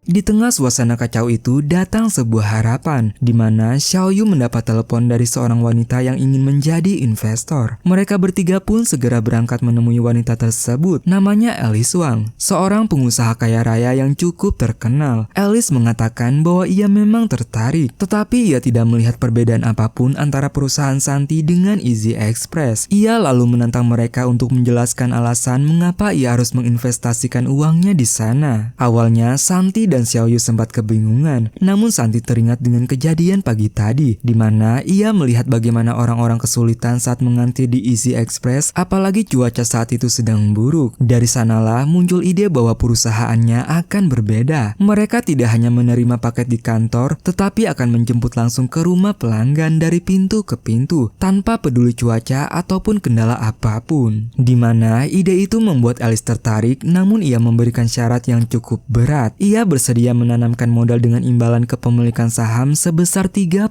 [SPEAKER 2] Di tengah suasana kacau itu datang sebuah harapan, di mana Xiaoyu mendapat telepon dari seorang wanita yang ingin menjadi investor. Mereka bertiga pun segera berangkat menemui wanita tersebut. Namanya Alice Wang, seorang pengusaha kaya raya yang cukup terkenal. Alice mengatakan bahwa ia memang tertarik, tetapi ia tidak melihat perbedaan apapun antara perusahaan Santi dengan Easy Express. Ia lalu menantang mereka untuk menjelaskan alasan mengapa ia harus menginvestasikan uangnya di sana. Awalnya Santi dan Xiaoyu sempat kebingungan, namun Santi teringat dengan kejadian pagi tadi, di mana ia melihat bagaimana orang-orang kesulitan saat mengantri di Easy Express, apalagi cuaca saat itu sedang buruk. Dari sanalah muncul ide bahwa perusahaannya akan berbeda. Mereka tidak hanya menerima paket di kantor, tetapi akan menjemput langsung ke rumah pelanggan dari pintu ke pintu, tanpa peduli cuaca ataupun kendala apapun. Di mana ide itu membuat Alice tertarik, namun ia memberikan syarat yang cukup berat. Ia bersedia menanamkan modal dengan imbalan kepemilikan saham sebesar 30%,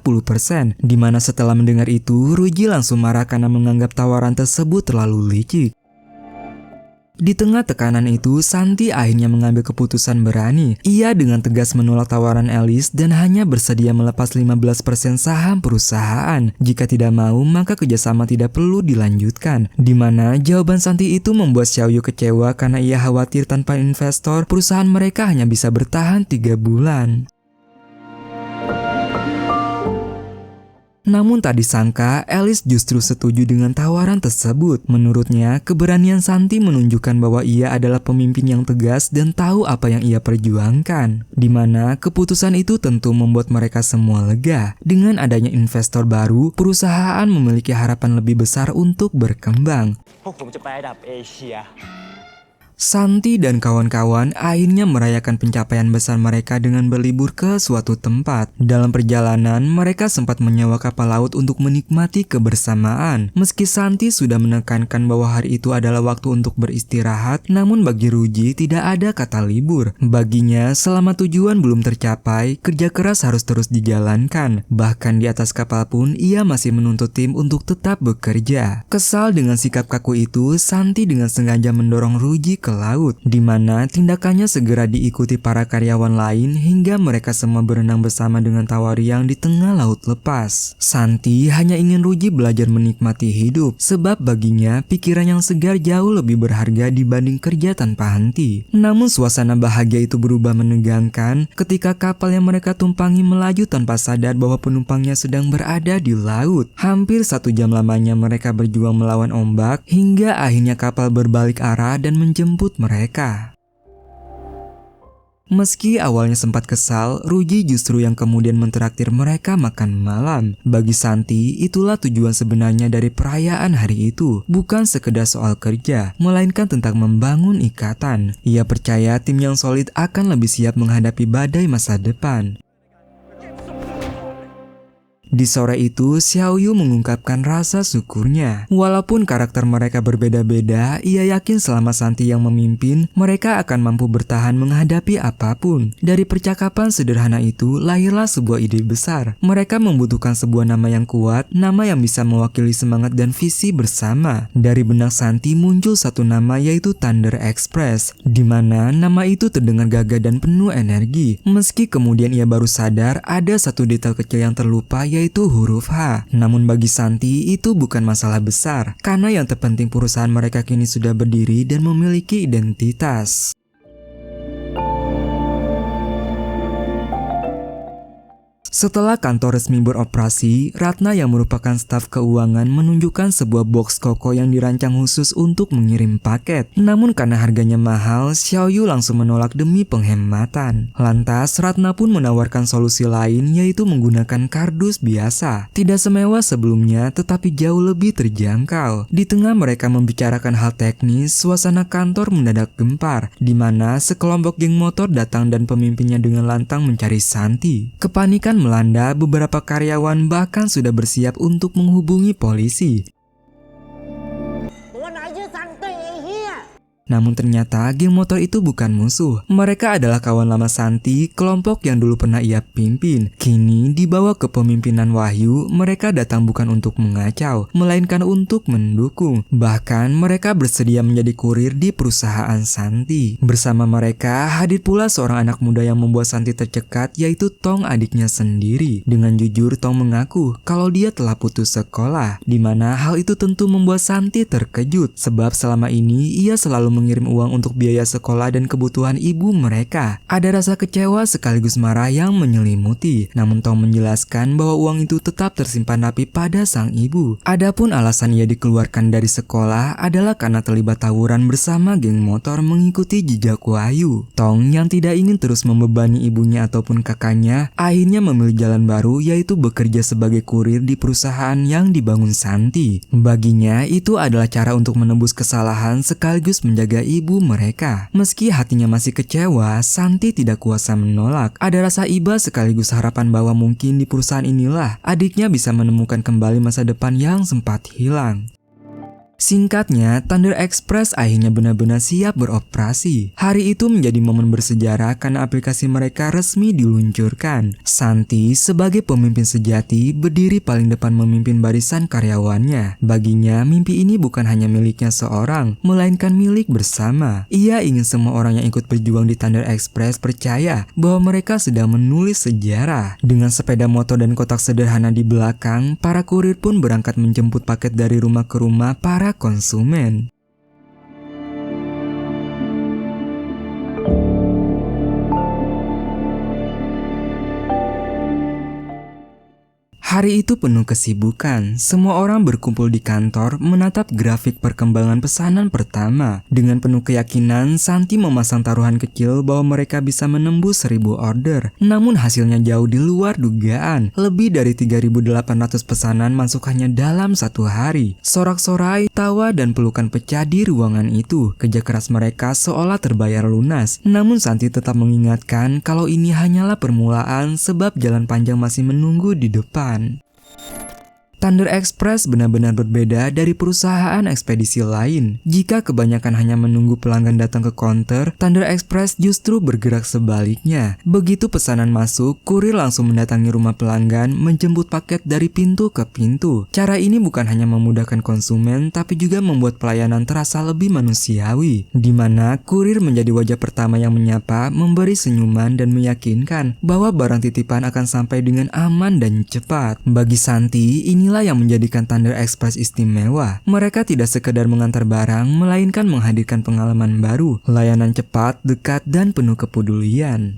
[SPEAKER 2] di mana setelah mendengar itu, Ruji langsung marah karena menganggap tawaran tersebut terlalu licik. Di tengah tekanan itu, Santi akhirnya mengambil keputusan berani. Ia dengan tegas menolak tawaran Alice dan hanya bersedia melepas 15% saham perusahaan. Jika tidak mau, maka kerjasama tidak perlu dilanjutkan. Di mana jawaban Santi itu membuat Xiaoyu kecewa karena ia khawatir tanpa investor, perusahaan mereka hanya bisa bertahan 3 bulan. Namun tak disangka, Alice justru setuju dengan tawaran tersebut. Menurutnya, keberanian Santi menunjukkan bahwa ia adalah pemimpin yang tegas dan tahu apa yang ia perjuangkan. Di mana keputusan itu tentu membuat mereka semua lega. Dengan adanya investor baru, perusahaan memiliki harapan lebih besar untuk berkembang.
[SPEAKER 1] พวกผมจะไประดับเอเชีย
[SPEAKER 2] Santi dan kawan-kawan akhirnya merayakan pencapaian besar mereka dengan berlibur ke suatu tempat. Dalam perjalanan, mereka sempat menyewa kapal laut untuk menikmati kebersamaan. Meski Santi sudah menekankan bahwa hari itu adalah waktu untuk beristirahat, namun bagi Ruji tidak ada kata libur. Baginya, selama tujuan belum tercapai, kerja keras harus terus dijalankan. Bahkan di atas kapal pun, ia masih menuntut tim untuk tetap bekerja. Kesal dengan sikap kaku itu, Santi dengan sengaja mendorong Ruji ke laut, di mana tindakannya segera diikuti para karyawan lain hingga mereka semua berenang bersama dengan tawariang di tengah laut lepas. Santi hanya ingin Ruji belajar menikmati hidup, sebab baginya pikiran yang segar jauh lebih berharga dibanding kerja tanpa henti. Namun suasana bahagia itu berubah menegangkan ketika kapal yang mereka tumpangi melaju tanpa sadar bahwa penumpangnya sedang berada di laut. Hampir 1 jam lamanya mereka berjuang melawan ombak hingga akhirnya kapal berbalik arah dan menjemput mereka. Meski awalnya sempat kesal, Ruji justru yang kemudian mentraktir mereka makan malam. Bagi Santi, itulah tujuan sebenarnya dari perayaan hari itu. Bukan sekedar soal kerja, melainkan tentang membangun ikatan. Ia percaya tim yang solid akan lebih siap menghadapi badai masa depan. Di sore itu, Xiaoyu mengungkapkan rasa syukurnya. Walaupun karakter mereka berbeda-beda, ia yakin selama Santi yang memimpin, mereka akan mampu bertahan menghadapi apapun. Dari percakapan sederhana itu, lahirlah sebuah ide besar. Mereka membutuhkan sebuah nama yang kuat, nama yang bisa mewakili semangat dan visi bersama. Dari benak Santi muncul satu nama, yaitu Thunder Express, di mana nama itu terdengar gagah dan penuh energi. Meski kemudian ia baru sadar, ada satu detail kecil yang terlupa, yaitu huruf H. Namun bagi Santi itu bukan masalah besar, karena yang terpenting perusahaan mereka kini sudah berdiri dan memiliki identitas. Setelah kantor resmi beroperasi, Ratna yang merupakan staf keuangan menunjukkan sebuah box koko yang dirancang khusus untuk mengirim paket. Namun karena harganya mahal, Xiaoyu langsung menolak demi penghematan. Lantas, Ratna pun menawarkan solusi lain, yaitu menggunakan kardus biasa. Tidak semewah sebelumnya, tetapi jauh lebih terjangkau. Di tengah mereka membicarakan hal teknis, suasana kantor mendadak gempar, di mana sekelompok geng motor datang dan pemimpinnya dengan lantang mencari Santi. Kepanikan melanda, beberapa karyawan bahkan sudah bersiap untuk menghubungi polisi. Namun ternyata geng motor itu bukan musuh. Mereka adalah kawan lama Santi, kelompok yang dulu pernah ia pimpin. Kini dibawa ke pemimpinan Wahyu, mereka datang bukan untuk mengacau, melainkan untuk mendukung. Bahkan mereka bersedia menjadi kurir di perusahaan Santi. Bersama mereka hadir pula seorang anak muda yang membuat Santi tercekat, yaitu Tong, adiknya sendiri. Dengan jujur Tong mengaku kalau dia telah putus sekolah, di mana hal itu tentu membuat Santi terkejut, sebab selama ini ia selalu mengirim uang untuk biaya sekolah dan kebutuhan ibu mereka. Ada rasa kecewa sekaligus marah yang menyelimuti. Namun Tong menjelaskan bahwa uang itu tetap tersimpan rapi pada sang ibu. Adapun alasan ia dikeluarkan dari sekolah adalah karena terlibat tawuran bersama geng motor mengikuti jejak Wahyu. Tong yang tidak ingin terus membebani ibunya ataupun kakaknya, akhirnya memilih jalan baru, yaitu bekerja sebagai kurir di perusahaan yang dibangun Santi. Baginya itu adalah cara untuk menembus kesalahan sekaligus menjaga ibu mereka. Meski hatinya masih kecewa, Santi tidak kuasa menolak. Ada rasa iba sekaligus harapan bahwa mungkin di perusahaan inilah adiknya bisa menemukan kembali masa depan yang sempat hilang. Singkatnya, Thunder Express akhirnya benar-benar siap beroperasi. Hari itu menjadi momen bersejarah karena aplikasi mereka resmi diluncurkan. Santi sebagai pemimpin sejati berdiri paling depan memimpin barisan karyawannya. Baginya, mimpi ini bukan hanya miliknya seorang, melainkan milik bersama. Ia ingin semua orang yang ikut berjuang di Thunder Express percaya bahwa mereka sedang menulis sejarah. Dengan sepeda motor dan kotak sederhana di belakang, para kurir pun berangkat menjemput paket dari rumah ke rumah para konsumen. Hari itu penuh kesibukan. Semua orang berkumpul di kantor menatap grafik perkembangan pesanan pertama. Dengan penuh keyakinan, Santi memasang taruhan kecil bahwa mereka bisa menembus 1000 order. Namun hasilnya jauh di luar dugaan. Lebih dari 3.800 pesanan masuk hanya dalam satu hari. Sorak-sorai, tawa dan pelukan pecah di ruangan itu. Kerja keras mereka seolah terbayar lunas. Namun Santi tetap mengingatkan kalau ini hanyalah permulaan sebab jalan panjang masih menunggu di depan. Thunder Express benar-benar berbeda dari perusahaan ekspedisi lain. Jika kebanyakan hanya menunggu pelanggan datang ke counter, Thunder Express justru bergerak sebaliknya. Begitu pesanan masuk, kurir langsung mendatangi rumah pelanggan, menjemput paket dari pintu ke pintu. Cara ini bukan hanya memudahkan konsumen, tapi juga membuat pelayanan terasa lebih manusiawi, di mana kurir menjadi wajah pertama yang menyapa, memberi senyuman dan meyakinkan bahwa barang titipan akan sampai dengan aman dan cepat. Bagi Santi, inilah yang menjadikan Thunder Express istimewa. Mereka tidak sekedar mengantar barang, melainkan menghadirkan pengalaman baru, layanan cepat, dekat, dan penuh kepedulian.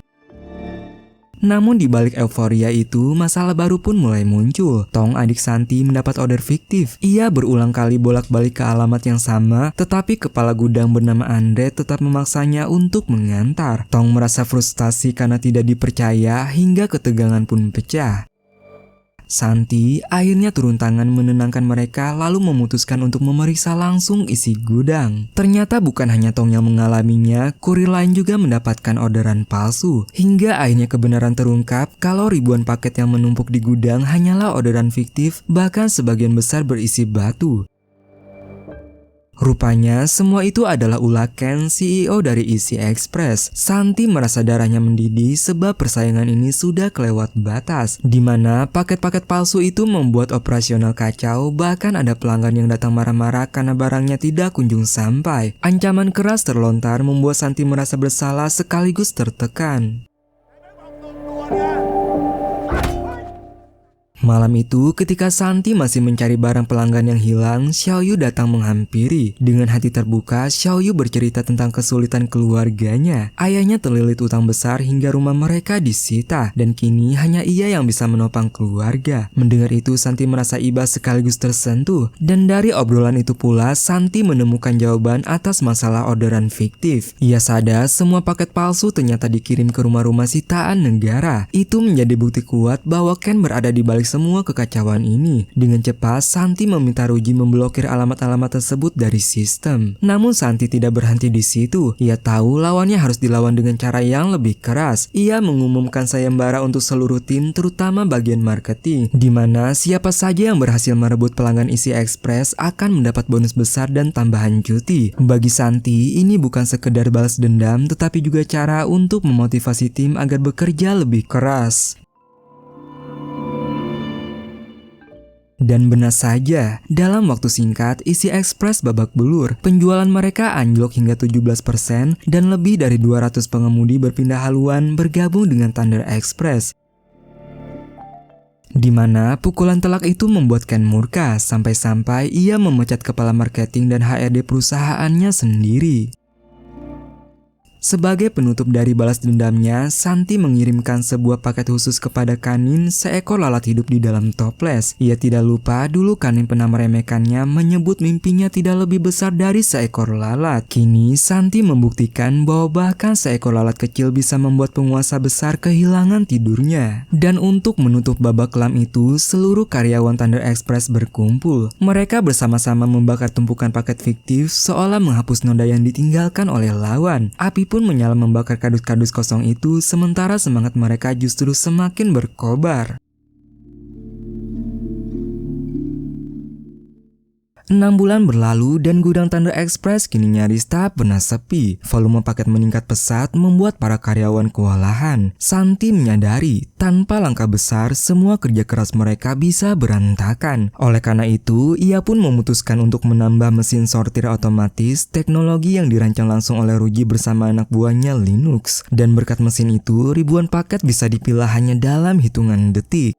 [SPEAKER 2] Namun di balik euforia itu, masalah baru pun mulai muncul. Tong, adik Santi, mendapat order fiktif. Ia berulang kali bolak-balik ke alamat yang sama, tetapi kepala gudang bernama Andre tetap memaksanya untuk mengantar. Tong merasa frustasi karena tidak dipercaya, hingga ketegangan pun pecah. Santi akhirnya turun tangan menenangkan mereka, lalu memutuskan untuk memeriksa langsung isi gudang. Ternyata bukan hanya Tong yang mengalaminya, kurir lain juga mendapatkan orderan palsu. Hingga akhirnya kebenaran terungkap kalau ribuan paket yang menumpuk di gudang hanyalah orderan fiktif, bahkan sebagian besar berisi batu. Rupanya semua itu adalah ulah Ken, CEO dari Easy Express. Santi merasa darahnya mendidih sebab persaingan ini sudah kelewat batas, di mana paket-paket palsu itu membuat operasional kacau. Bahkan ada pelanggan yang datang marah-marah karena barangnya tidak kunjung sampai. Ancaman keras terlontar membuat Santi merasa bersalah sekaligus tertekan. Malam itu ketika Santi masih mencari barang pelanggan yang hilang, Xiaoyu datang menghampiri. Dengan hati terbuka, Xiaoyu bercerita tentang kesulitan keluarganya. Ayahnya terlilit utang besar hingga rumah mereka disita, dan kini hanya ia yang bisa menopang keluarga. Mendengar itu, Santi merasa iba sekaligus tersentuh, dan dari obrolan itu pula Santi menemukan jawaban atas masalah orderan fiktif. Ia sadar semua paket palsu ternyata dikirim ke rumah-rumah sitaan negara. Itu menjadi bukti kuat bahwa Ken berada di balik semua kekacauan ini. Dengan cepat, Santi meminta Ruji memblokir alamat-alamat tersebut dari sistem. Namun Santi tidak berhenti di situ. Ia tahu lawannya harus dilawan dengan cara yang lebih keras. Ia mengumumkan sayembara untuk seluruh tim, terutama bagian marketing, di mana siapa saja yang berhasil merebut pelanggan Easy Express akan mendapat bonus besar dan tambahan cuti. Bagi Santi, ini bukan sekedar balas dendam, tetapi juga cara untuk memotivasi tim agar bekerja lebih keras. Dan benar saja, dalam waktu singkat, Easy Express babak belur. Penjualan mereka anjlok hingga 17% dan lebih dari 200 pengemudi berpindah haluan bergabung dengan Thunder Express. Di mana pukulan telak itu membuat Ken murka, sampai-sampai ia memecat kepala marketing dan HRD perusahaannya sendiri. Sebagai penutup dari balas dendamnya, Santi mengirimkan sebuah paket khusus kepada Kanin, seekor lalat hidup di dalam toples. Ia tidak lupa dulu Kanin pernah meremehkannya, menyebut mimpinya tidak lebih besar dari seekor lalat. Kini Santi membuktikan bahwa bahkan seekor lalat kecil bisa membuat penguasa besar kehilangan tidurnya. Dan untuk menutup babak kelam itu, seluruh karyawan Thunder Express berkumpul. Mereka bersama-sama membakar tumpukan paket fiktif seolah menghapus noda yang ditinggalkan oleh lawan. Api pun menyala membakar kardus-kardus kosong itu, sementara semangat mereka justru semakin berkobar. 6 bulan berlalu dan gudang Thunder Express kini nyaris tak pernah sepi. Volume paket meningkat pesat membuat para karyawan kewalahan. Santi menyadari tanpa langkah besar semua kerja keras mereka bisa berantakan. Oleh karena itu, ia pun memutuskan untuk menambah mesin sortir otomatis, teknologi yang dirancang langsung oleh Ruji bersama anak buahnya Linux. Dan berkat mesin itu, ribuan paket bisa dipilah hanya dalam hitungan detik.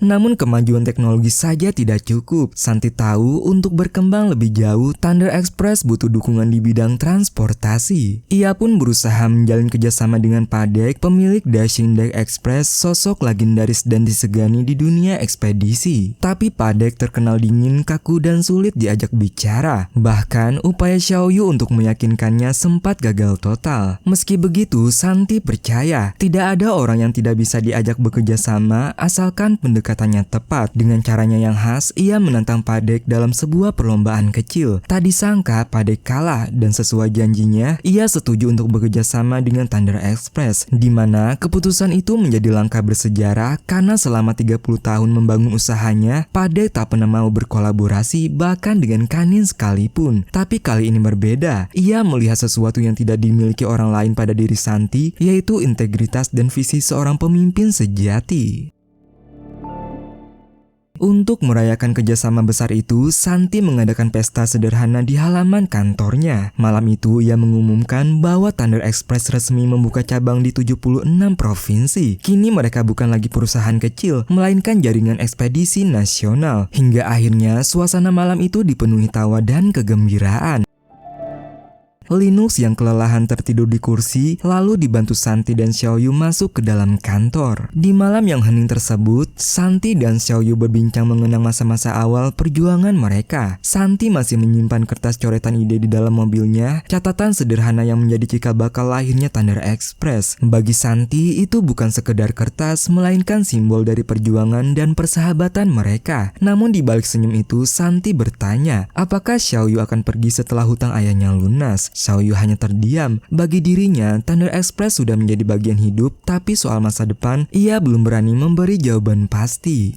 [SPEAKER 2] Namun kemajuan teknologi saja tidak cukup. Santi tahu untuk berkembang lebih jauh, Thunder Express butuh dukungan di bidang transportasi. Ia pun berusaha menjalin kerjasama dengan Padek, pemilik Dashing Deck Express, sosok legendaris dan disegani di dunia ekspedisi. Tapi Padek terkenal dingin, kaku, dan sulit diajak bicara. Bahkan upaya Xiaoyu untuk meyakinkannya sempat gagal total. Meski begitu, Santi percaya tidak ada orang yang tidak bisa diajak bekerja sama asalkan pendekatan katanya tepat. Dengan caranya yang khas, ia menantang Padek dalam sebuah perlombaan kecil. Tak disangka Padek kalah dan sesuai janjinya, ia setuju untuk bekerja sama dengan Thunder Express, di mana keputusan itu menjadi langkah bersejarah karena selama 30 tahun membangun usahanya, Padek tak pernah mau berkolaborasi bahkan dengan Kanin sekalipun. Tapi kali ini berbeda. Ia melihat sesuatu yang tidak dimiliki orang lain pada diri Santi, yaitu integritas dan visi seorang pemimpin sejati. Untuk merayakan kerjasama besar itu, Santi mengadakan pesta sederhana di halaman kantornya. Malam itu, ia mengumumkan bahwa Thunder Express resmi membuka cabang di 76 provinsi. Kini mereka bukan lagi perusahaan kecil, melainkan jaringan ekspedisi nasional. Hingga akhirnya, suasana malam itu dipenuhi tawa dan kegembiraan. Linux yang kelelahan tertidur di kursi, lalu dibantu Santi dan Xiaoyu masuk ke dalam kantor. Di malam yang hening tersebut, Santi dan Xiaoyu berbincang mengenang masa-masa awal perjuangan mereka. Santi masih menyimpan kertas coretan ide di dalam mobilnya, catatan sederhana yang menjadi cikal bakal lahirnya Thunder Express. Bagi Santi, itu bukan sekedar kertas, melainkan simbol dari perjuangan dan persahabatan mereka. Namun di balik senyum itu, Santi bertanya, apakah Xiaoyu akan pergi setelah hutang ayahnya lunas? Xiaoyu hanya terdiam. Bagi dirinya, Thunder Express sudah menjadi bagian hidup, tapi soal masa depan, ia belum berani memberi jawaban pasti.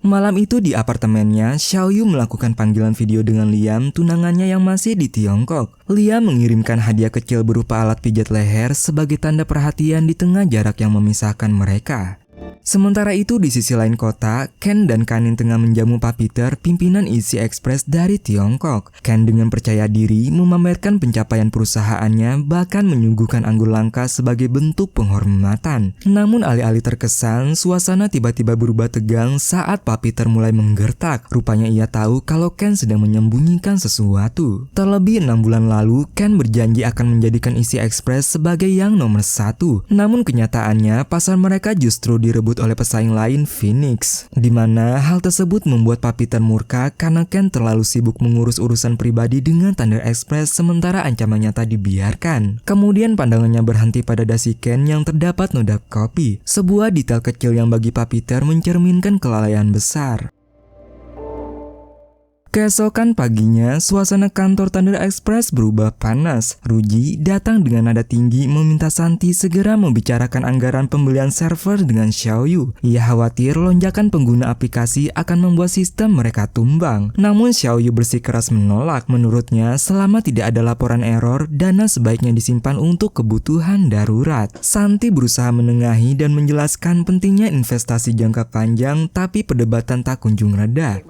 [SPEAKER 2] Malam itu di apartemennya, Xiaoyu melakukan panggilan video dengan Liam, tunangannya yang masih di Tiongkok. Liam mengirimkan hadiah kecil berupa alat pijat leher sebagai tanda perhatian di tengah jarak yang memisahkan mereka. Sementara itu di sisi lain kota, Ken dan Kanin tengah menjamu Pak Peter, pimpinan Easy Express dari Tiongkok. Ken dengan percaya diri memamerkan pencapaian perusahaannya, bahkan menyuguhkan anggur langka sebagai bentuk penghormatan. Namun alih-alih terkesan, suasana tiba-tiba berubah tegang saat Pak Peter mulai menggertak. Rupanya ia tahu kalau Ken sedang menyembunyikan sesuatu. Terlebih 6 bulan lalu, Ken berjanji akan menjadikan Easy Express sebagai yang nomor 1. Namun kenyataannya, pasar mereka justru direbut oleh pesaing lain, Phoenix. Di mana hal tersebut membuat Pak Peter murka karena Ken terlalu sibuk mengurus urusan pribadi dengan Thunder Express sementara ancaman nyata dibiarkan. Kemudian pandangannya berhenti pada dasi Ken yang terdapat noda kopi. Sebuah detail kecil yang bagi Pak Peter mencerminkan kelalaian besar. Keesokan paginya, suasana kantor Thunder Express berubah panas. Ruji datang dengan nada tinggi meminta Santi segera membicarakan anggaran pembelian server dengan Xiaoyu. Ia khawatir lonjakan pengguna aplikasi akan membuat sistem mereka tumbang. Namun Xiaoyu bersikeras menolak. Menurutnya, selama tidak ada laporan error, dana sebaiknya disimpan untuk kebutuhan darurat. Santi berusaha menengahi dan menjelaskan pentingnya investasi jangka panjang, tapi perdebatan tak kunjung reda.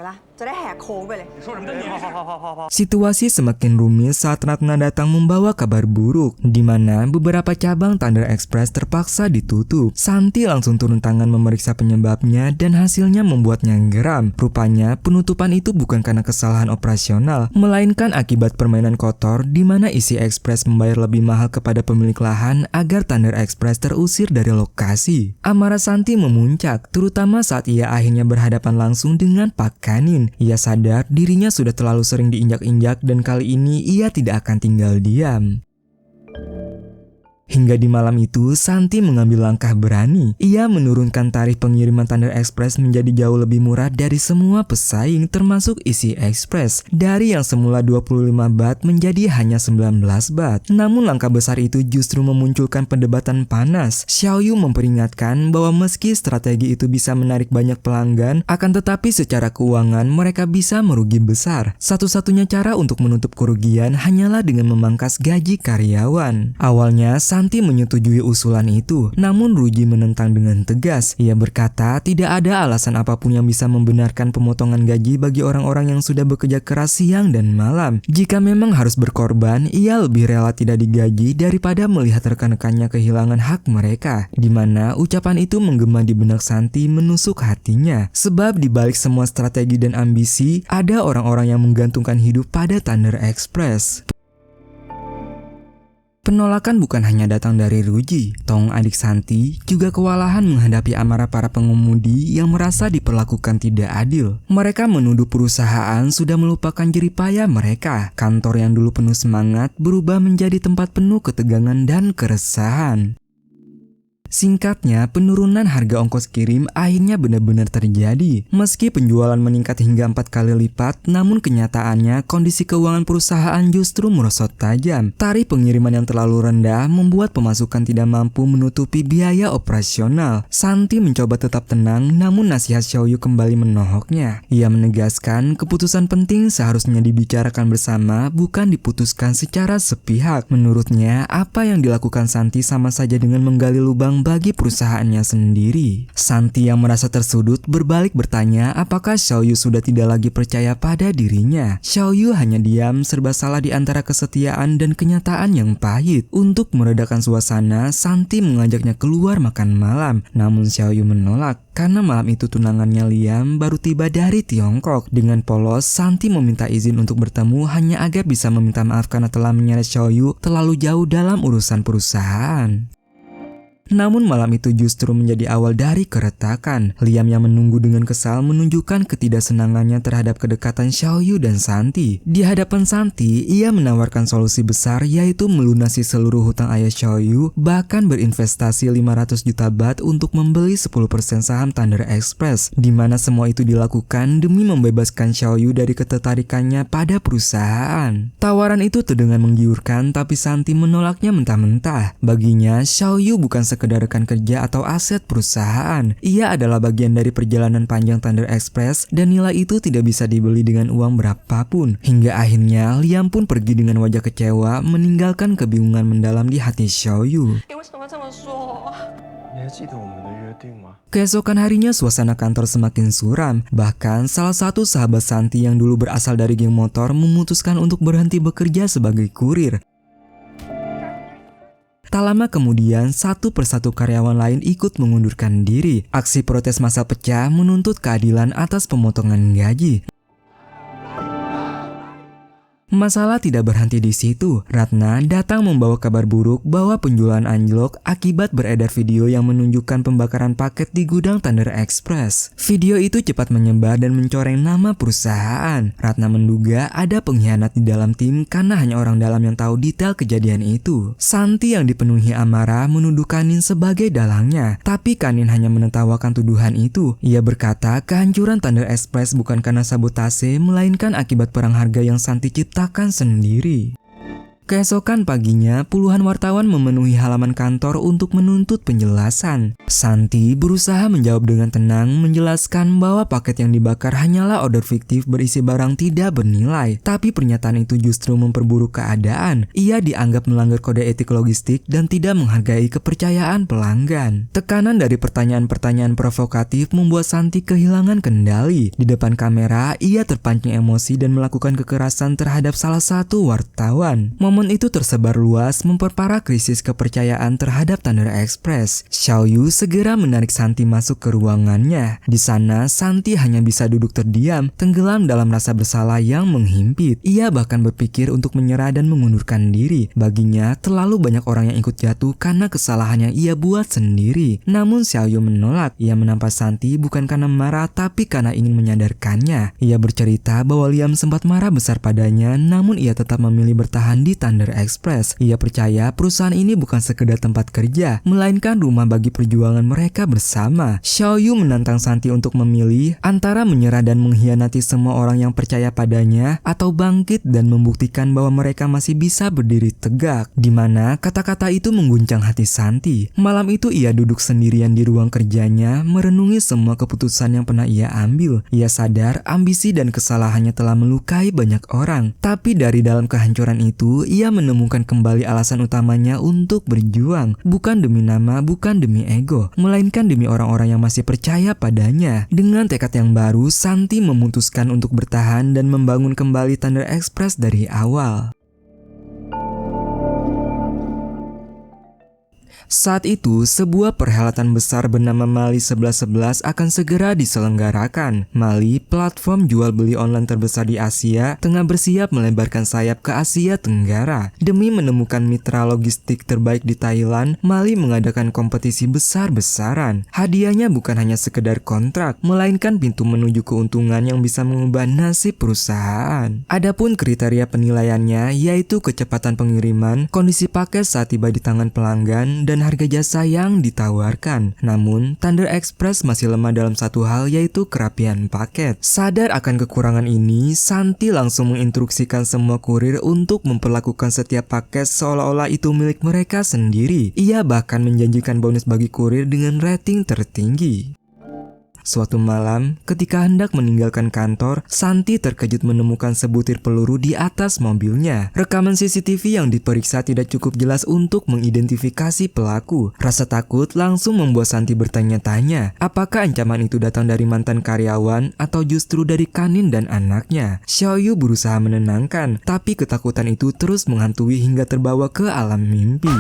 [SPEAKER 2] Situasi semakin rumit saat Ratna datang membawa kabar buruk, di mana beberapa cabang Thunder Express terpaksa ditutup. Santi langsung turun tangan memeriksa penyebabnya dan hasilnya membuatnya geram. Rupanya penutupan itu bukan karena kesalahan operasional, melainkan akibat permainan kotor di mana Easy Express membayar lebih mahal kepada pemilik lahan agar Thunder Express terusir dari lokasi. Amarah Santi memuncak, terutama saat ia akhirnya berhadapan langsung dengan Pak Kanin. Ia sadar dirinya sudah terlalu sering diinjak-injak dan kali ini ia tidak akan tinggal diam. Hingga di malam itu, Santi mengambil langkah berani. Ia menurunkan tarif pengiriman Thunder Express menjadi jauh lebih murah dari semua pesaing termasuk Easy Express. Dari yang semula 25 baht menjadi hanya 19 baht. Namun langkah besar itu justru memunculkan perdebatan panas. Xiaoyu memperingatkan bahwa meski strategi itu bisa menarik banyak pelanggan, akan tetapi secara keuangan mereka bisa merugi besar. Satu-satunya cara untuk menutup kerugian hanyalah dengan memangkas gaji karyawan. Awalnya, Santi menyetujui usulan itu, namun Ruji menentang dengan tegas. Ia berkata tidak ada alasan apapun yang bisa membenarkan pemotongan gaji bagi orang-orang yang sudah bekerja keras siang dan malam. Jika memang harus berkorban, ia lebih rela tidak digaji daripada melihat rekan-rekannya kehilangan hak mereka. Di mana ucapan itu menggema di benak Santi menusuk hatinya. Sebab di balik semua strategi dan ambisi, ada orang-orang yang menggantungkan hidup pada Thunder Express. Penolakan bukan hanya datang dari Ruji. Tong, adik Santi, juga kewalahan menghadapi amarah para pengemudi yang merasa diperlakukan tidak adil. Mereka menuduh perusahaan sudah melupakan jerih payah mereka. Kantor yang dulu penuh semangat berubah menjadi tempat penuh ketegangan dan keresahan. Singkatnya, penurunan harga ongkos kirim akhirnya benar-benar terjadi. Meski penjualan meningkat hingga 4 kali lipat, namun kenyataannya kondisi keuangan perusahaan justru merosot tajam. Tarif pengiriman yang terlalu rendah membuat pemasukan tidak mampu menutupi biaya operasional. Santi mencoba tetap tenang, namun nasihat Xiaoyu kembali menohoknya. Ia menegaskan keputusan penting seharusnya dibicarakan bersama, bukan diputuskan secara sepihak. Menurutnya, apa yang dilakukan Santi sama saja dengan menggali lubang bagi perusahaannya sendiri. Santi yang merasa tersudut berbalik bertanya apakah Xiaoyu sudah tidak lagi percaya pada dirinya. Xiaoyu hanya diam serba salah di antara kesetiaan dan kenyataan yang pahit. Untuk meredakan suasana, Santi mengajaknya keluar makan malam. Namun Xiaoyu menolak karena malam itu tunangannya Liam baru tiba dari Tiongkok. Dengan polos, Santi meminta izin untuk bertemu hanya agar bisa meminta maaf karena telah menyeret Xiaoyu terlalu jauh dalam urusan perusahaan. Namun malam itu justru menjadi awal dari keretakan. Liam yang menunggu dengan kesal menunjukkan ketidaksenangannya terhadap kedekatan Xiaoyu dan Santi. Di hadapan Santi, ia menawarkan solusi besar yaitu melunasi seluruh hutang ayah Xiaoyu, bahkan berinvestasi 500 juta baht untuk membeli 10% saham Thunder Express, di mana semua itu dilakukan demi membebaskan Xiaoyu dari ketertarikannya pada perusahaan. Tawaran itu terdengar menggiurkan, tapi Santi menolaknya mentah-mentah. Baginya, Xiaoyu bukan sekedar rekan kerja atau aset perusahaan. Ia adalah bagian dari perjalanan panjang Thunder Express dan nilai itu tidak bisa dibeli dengan uang berapapun. Hingga akhirnya Liam pun pergi dengan wajah kecewa, meninggalkan kebingungan mendalam di hati Xiaoyu.
[SPEAKER 4] 你还记得我们的约定吗？
[SPEAKER 2] Keesokan harinya suasana kantor semakin suram. Bahkan salah satu sahabat Santi yang dulu berasal dari geng motor memutuskan untuk berhenti bekerja sebagai kurir. Tak lama kemudian, satu persatu karyawan lain ikut mengundurkan diri. Aksi protes massa pecah menuntut keadilan atas pemotongan gaji. Masalah tidak berhenti di situ. Ratna datang membawa kabar buruk bahwa penjualan anjlok akibat beredar video yang menunjukkan pembakaran paket di gudang Thunder Express. Video itu cepat menyebar dan mencoreng nama perusahaan. Ratna menduga ada pengkhianat di dalam tim karena hanya orang dalam yang tahu detail kejadian itu. Santi yang dipenuhi amarah menuduh Kanin sebagai dalangnya, tapi Kanin hanya menertawakan tuduhan itu. Ia berkata kehancuran Thunder Express bukan karena sabotase, melainkan akibat perang harga yang Santi ciptakan sendiri. Keesokan paginya, puluhan wartawan memenuhi halaman kantor untuk menuntut penjelasan. Santi berusaha menjawab dengan tenang, menjelaskan bahwa paket yang dibakar hanyalah order fiktif berisi barang tidak bernilai. Tapi pernyataan itu justru memperburuk keadaan. Ia dianggap melanggar kode etik logistik dan tidak menghargai kepercayaan pelanggan. Tekanan dari pertanyaan-pertanyaan provokatif membuat Santi kehilangan kendali. Di depan kamera, ia terpancing emosi dan melakukan kekerasan terhadap salah satu wartawan. Momen itu tersebar luas, memperparah krisis kepercayaan terhadap Thunder Express. Xiaoyu segera menarik Santi masuk ke ruangannya. Di sana, Santi hanya bisa duduk terdiam, tenggelam dalam rasa bersalah yang menghimpit. Ia bahkan berpikir untuk menyerah dan mengundurkan diri. Baginya, terlalu banyak orang yang ikut jatuh karena kesalahan yang ia buat sendiri. Namun Xiaoyu menolak. Ia menampas Santi bukan karena marah, tapi karena ingin menyadarkannya. Ia bercerita bahwa Liam sempat marah besar padanya, namun ia tetap memilih bertahan di Thunder Express. Ia percaya perusahaan ini bukan sekedar tempat kerja, melainkan rumah bagi perjuangan mereka bersama. Xiaoyu menantang Santi untuk memilih antara menyerah dan mengkhianati semua orang yang percaya padanya, atau bangkit dan membuktikan bahwa mereka masih bisa berdiri tegak. Di mana kata-kata itu mengguncang hati Santi. Malam itu ia duduk sendirian di ruang kerjanya, merenungi semua keputusan yang pernah ia ambil. Ia sadar ambisi dan kesalahannya telah melukai banyak orang. Tapi dari dalam kehancuran itu, ia menemukan kembali alasan utamanya untuk berjuang. Bukan demi nama, bukan demi ego, melainkan demi orang-orang yang masih percaya padanya. Dengan tekad yang baru, Santi memutuskan untuk bertahan dan membangun kembali Thunder Express dari awal. Saat itu, sebuah perhelatan besar bernama Mali 1111 akan segera diselenggarakan. Mali, platform jual beli online terbesar di Asia, tengah bersiap melebarkan sayap ke Asia Tenggara. Demi menemukan mitra logistik terbaik di Thailand, Mali mengadakan kompetisi besar-besaran. Hadiahnya bukan hanya sekedar kontrak, melainkan pintu menuju keuntungan yang bisa mengubah nasib perusahaan. Adapun kriteria penilaiannya yaitu kecepatan pengiriman, kondisi paket saat tiba di tangan pelanggan, dan harga jasa yang ditawarkan. Namun, Thunder Express masih lemah dalam satu hal, yaitu kerapian paket. Sadar akan kekurangan ini, Santi langsung menginstruksikan semua kurir untuk memperlakukan setiap paket seolah-olah itu milik mereka sendiri. Ia bahkan menjanjikan bonus bagi kurir dengan rating tertinggi. Suatu malam, ketika hendak meninggalkan kantor, Santi terkejut menemukan sebutir peluru di atas mobilnya. Rekaman CCTV yang diperiksa tidak cukup jelas untuk mengidentifikasi pelaku. Rasa takut langsung membuat Santi bertanya-tanya, apakah ancaman itu datang dari mantan karyawan atau justru dari Kanin dan anaknya. Xiaoyu berusaha menenangkan, tapi ketakutan itu terus menghantui hingga terbawa ke alam mimpi.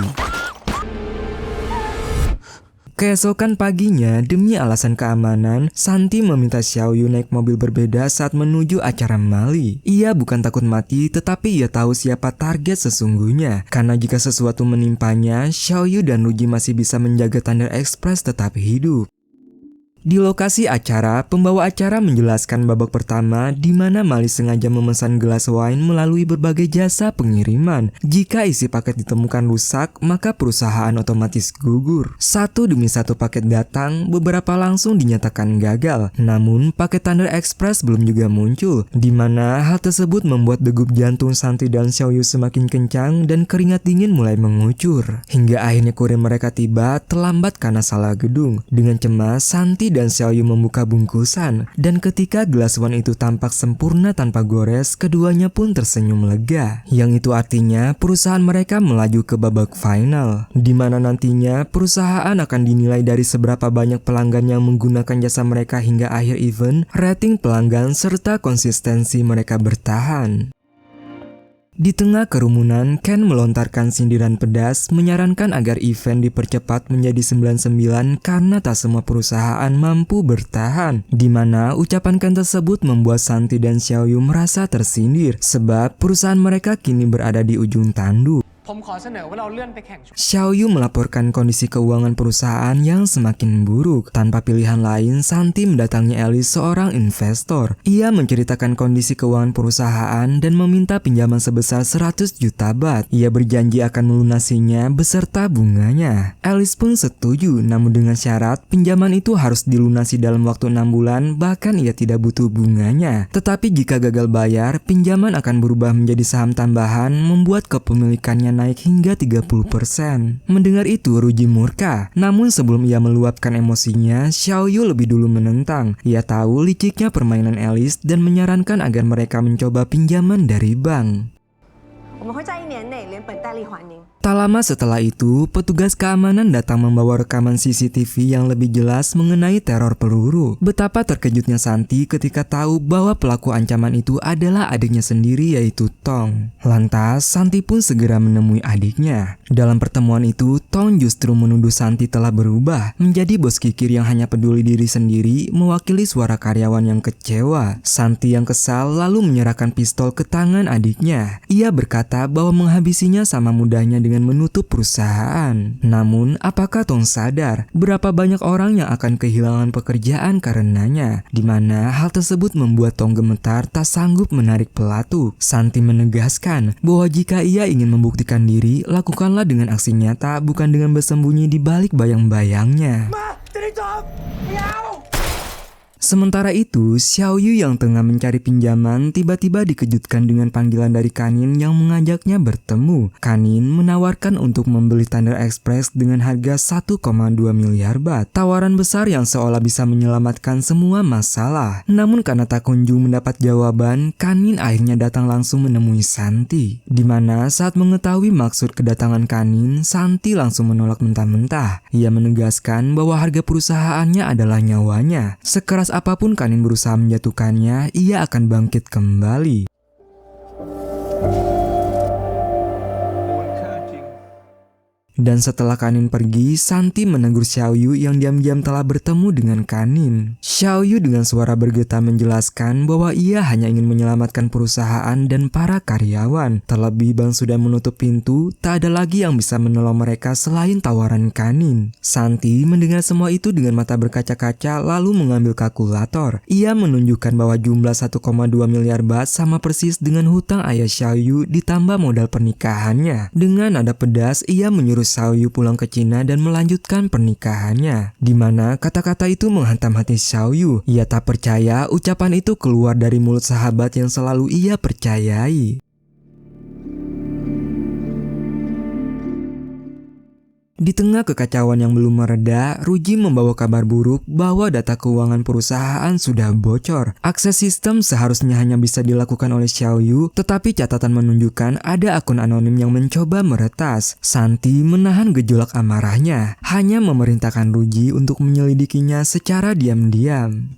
[SPEAKER 2] Keesokan paginya, demi alasan keamanan, Santi meminta Xiaoyu naik mobil berbeda saat menuju acara Mali. Ia bukan takut mati, tetapi ia tahu siapa target sesungguhnya. Karena jika sesuatu menimpanya, Xiaoyu dan Ruji masih bisa menjaga Thunder Express tetap hidup. Di lokasi acara, pembawa acara menjelaskan babak pertama di mana Mali sengaja memesan gelas wine melalui berbagai jasa pengiriman. Jika isi paket ditemukan rusak, maka perusahaan otomatis gugur. Satu demi satu paket datang, beberapa langsung dinyatakan gagal. Namun, paket Thunder Express belum juga muncul, di mana hal tersebut membuat degup jantung Santi dan Xiaoyu semakin kencang dan keringat dingin mulai mengucur. Hingga akhirnya kurir mereka tiba terlambat karena salah gedung. Dengan cemas, Santi Santi dan Xiaoyu membuka bungkusan, dan ketika gelas wine itu tampak sempurna tanpa gores, keduanya pun tersenyum lega. Yang itu artinya perusahaan mereka melaju ke babak final, di mana nantinya perusahaan akan dinilai dari seberapa banyak pelanggan yang menggunakan jasa mereka hingga akhir event, rating pelanggan, serta konsistensi mereka bertahan. Di tengah kerumunan, Ken melontarkan sindiran pedas menyarankan agar event dipercepat menjadi 99 karena tak semua perusahaan mampu bertahan. Di mana ucapan Ken tersebut membuat Santi dan Xiaoyu merasa tersindir sebab perusahaan mereka kini berada di ujung tanduk.
[SPEAKER 1] ผมขอเสนอว่าเราเลื่อนไปแข่ง
[SPEAKER 2] Xiaoyu melaporkan kondisi keuangan perusahaan yang semakin buruk. Tanpa pilihan lain, Santi mendatangi Alice, seorang investor. Ia menceritakan kondisi keuangan perusahaan dan meminta pinjaman sebesar 100 juta baht. Ia berjanji akan melunasinya beserta bunganya. Alice pun setuju, namun dengan syarat pinjaman itu harus dilunasi dalam waktu 6 bulan, bahkan ia tidak butuh bunganya. Tetapi jika gagal bayar, pinjaman akan berubah menjadi saham tambahan, membuat kepemilikannya naik hingga 30%. Mendengar itu, Ruji murka. Namun sebelum ia meluapkan emosinya, Xiaoyu lebih dulu menentang. Ia tahu liciknya permainan Alice dan menyarankan agar mereka mencoba pinjaman dari bank. Tak lama setelah itu, petugas keamanan datang membawa rekaman CCTV yang lebih jelas mengenai teror peluru. Betapa terkejutnya Santi ketika tahu bahwa pelaku ancaman itu adalah adiknya sendiri, yaitu Tong. Lantas, Santi pun segera menemui adiknya. Dalam pertemuan itu, Tong justru menuduh Santi telah berubah menjadi bos kikir yang hanya peduli diri sendiri, mewakili suara karyawan yang kecewa. Santi yang kesal lalu menyerahkan pistol ke tangan adiknya. Ia berkata bahwa menghabisinya sama mudahnya dengan menutup perusahaan. Namun, apakah Tong sadar berapa banyak orang yang akan kehilangan pekerjaan karenanya? Di mana hal tersebut membuat Tong gemetar tak sanggup menarik pelatuk. Santi menegaskan bahwa jika ia ingin membuktikan diri, lakukanlah dengan aksi nyata, bukan dengan bersembunyi di balik bayang-bayangnya.
[SPEAKER 1] มาจะได้จบไม่เอา
[SPEAKER 2] Sementara itu, Xiaoyu yang tengah mencari pinjaman tiba-tiba dikejutkan dengan panggilan dari Kanin yang mengajaknya bertemu. Kanin menawarkan untuk membeli Thunder Express dengan harga 1,2 miliar baht. Tawaran besar yang seolah bisa menyelamatkan semua masalah. Namun karena tak kunjung mendapat jawaban, Kanin akhirnya datang langsung menemui Santi. Di mana saat mengetahui maksud kedatangan Kanin, Santi langsung menolak mentah-mentah. Ia menegaskan bahwa harga perusahaannya adalah nyawanya. Sekeras apapun Kanin berusaha menjatuhkannya, ia akan bangkit kembali.
[SPEAKER 4] มูลค่าจริง
[SPEAKER 2] Dan setelah Kanin pergi, Santi menegur Xiaoyu yang diam-diam telah bertemu dengan Kanin. Xiaoyu dengan suara bergetar menjelaskan bahwa ia hanya ingin menyelamatkan perusahaan dan para karyawan. Terlebih bank sudah menutup pintu, tak ada lagi yang bisa menolong mereka selain tawaran Kanin. Santi mendengar semua itu dengan mata berkaca-kaca lalu mengambil kalkulator. Ia menunjukkan bahwa jumlah 1,2 miliar baht sama persis dengan hutang ayah Xiaoyu ditambah modal pernikahannya. Dengan nada pedas, ia menyuruh Xiaoyu pulang ke Cina dan melanjutkan pernikahannya. Di mana kata-kata itu menghantam hati Xiaoyu. Ia tak percaya ucapan itu keluar dari mulut sahabat yang selalu ia percayai. Di tengah kekacauan yang belum mereda, Ruji membawa kabar buruk bahwa data keuangan perusahaan sudah bocor. Akses sistem seharusnya hanya bisa dilakukan oleh Xiaoyu, tetapi catatan menunjukkan ada akun anonim yang mencoba meretas. Santi menahan gejolak amarahnya, hanya memerintahkan Ruji untuk menyelidikinya secara diam-diam.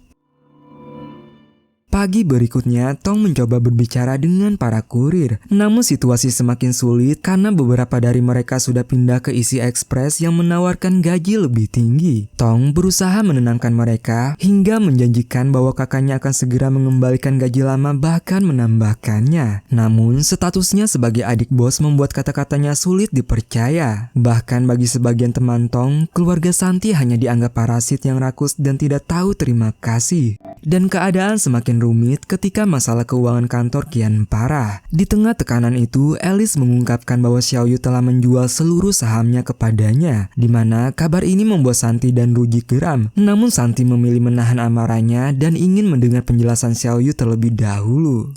[SPEAKER 2] Pagi berikutnya, Tong mencoba berbicara dengan para kurir. Namun situasi semakin sulit karena beberapa dari mereka sudah pindah ke Easy Express yang menawarkan gaji lebih tinggi. Tong berusaha menenangkan mereka hingga menjanjikan bahwa kakaknya akan segera mengembalikan gaji lama, bahkan menambahkannya. Namun statusnya sebagai adik bos membuat kata-katanya sulit dipercaya. Bahkan bagi sebagian teman Tong, keluarga Santi hanya dianggap parasit yang rakus dan tidak tahu terima kasih. Dan keadaan semakin rumit ketika masalah keuangan kantor kian parah. Di tengah tekanan itu, Alice mengungkapkan bahwa Xiaoyu telah menjual seluruh sahamnya kepadanya, di mana kabar ini membuat Santi dan Ruji geram. Namun Santi memilih menahan amarahnya dan ingin mendengar penjelasan Xiaoyu terlebih dahulu.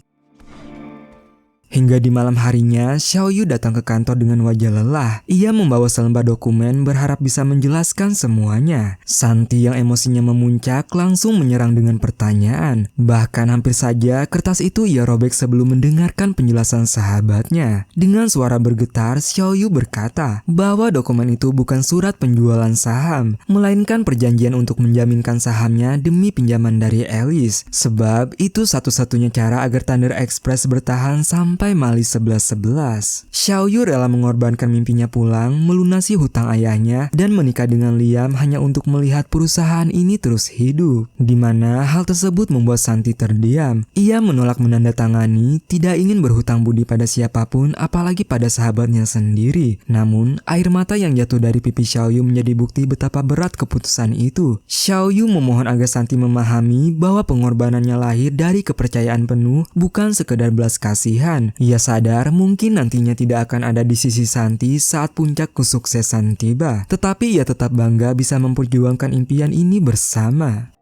[SPEAKER 2] Hingga di malam harinya, Xiaoyu datang ke kantor dengan wajah lelah. Ia membawa selembar dokumen berharap bisa menjelaskan semuanya. Santi yang emosinya memuncak langsung menyerang dengan pertanyaan. Bahkan hampir saja kertas itu ia robek sebelum mendengarkan penjelasan sahabatnya. Dengan suara bergetar, Xiaoyu berkata bahwa dokumen itu bukan surat penjualan saham, melainkan perjanjian untuk menjaminkan sahamnya demi pinjaman dari Alice. Sebab itu satu-satunya cara agar Thunder Express bertahan sampai Mali 11-11. Xiaoyu rela mengorbankan mimpinya pulang, melunasi hutang ayahnya, dan menikah dengan Liam hanya untuk melihat perusahaan ini terus hidup. Di mana hal tersebut membuat Santi terdiam. Ia menolak menandatangani, tidak ingin berhutang budi pada siapapun, apalagi pada sahabatnya sendiri. Namun, air mata yang jatuh dari pipi Xiaoyu menjadi bukti betapa berat keputusan itu. Xiaoyu memohon agar Santi memahami bahwa pengorbanannya lahir dari kepercayaan penuh, bukan sekedar belas kasihan. Ia sadar mungkin nantinya tidak akan ada di sisi Santi saat puncak kesuksesan tiba. Tetapi ia tetap bangga bisa memperjuangkan impian ini bersama.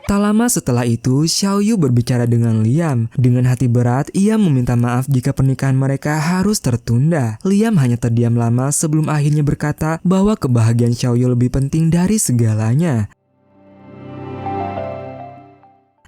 [SPEAKER 2] Tak lama setelah itu, Xiaoyu berbicara dengan Liam. Dengan hati berat, ia meminta maaf jika pernikahan mereka harus tertunda. Liam hanya terdiam lama sebelum akhirnya berkata bahwa kebahagiaan Xiaoyu lebih penting dari segalanya.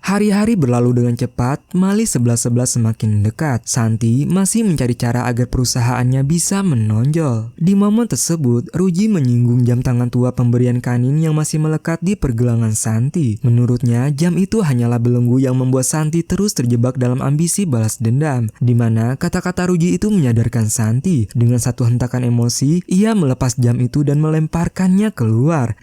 [SPEAKER 2] Hari-hari berlalu dengan cepat, Mali 11-11 semakin dekat. Santi masih mencari cara agar perusahaannya bisa menonjol. Di momen tersebut, Ruji menyinggung jam tangan tua pemberian Kanin yang masih melekat di pergelangan Santi. Menurutnya, jam itu hanyalah belenggu yang membuat Santi terus terjebak dalam ambisi balas dendam. Di mana kata-kata Ruji itu menyadarkan Santi. Dengan satu hentakan emosi, ia melepas jam itu dan melemparkannya keluar.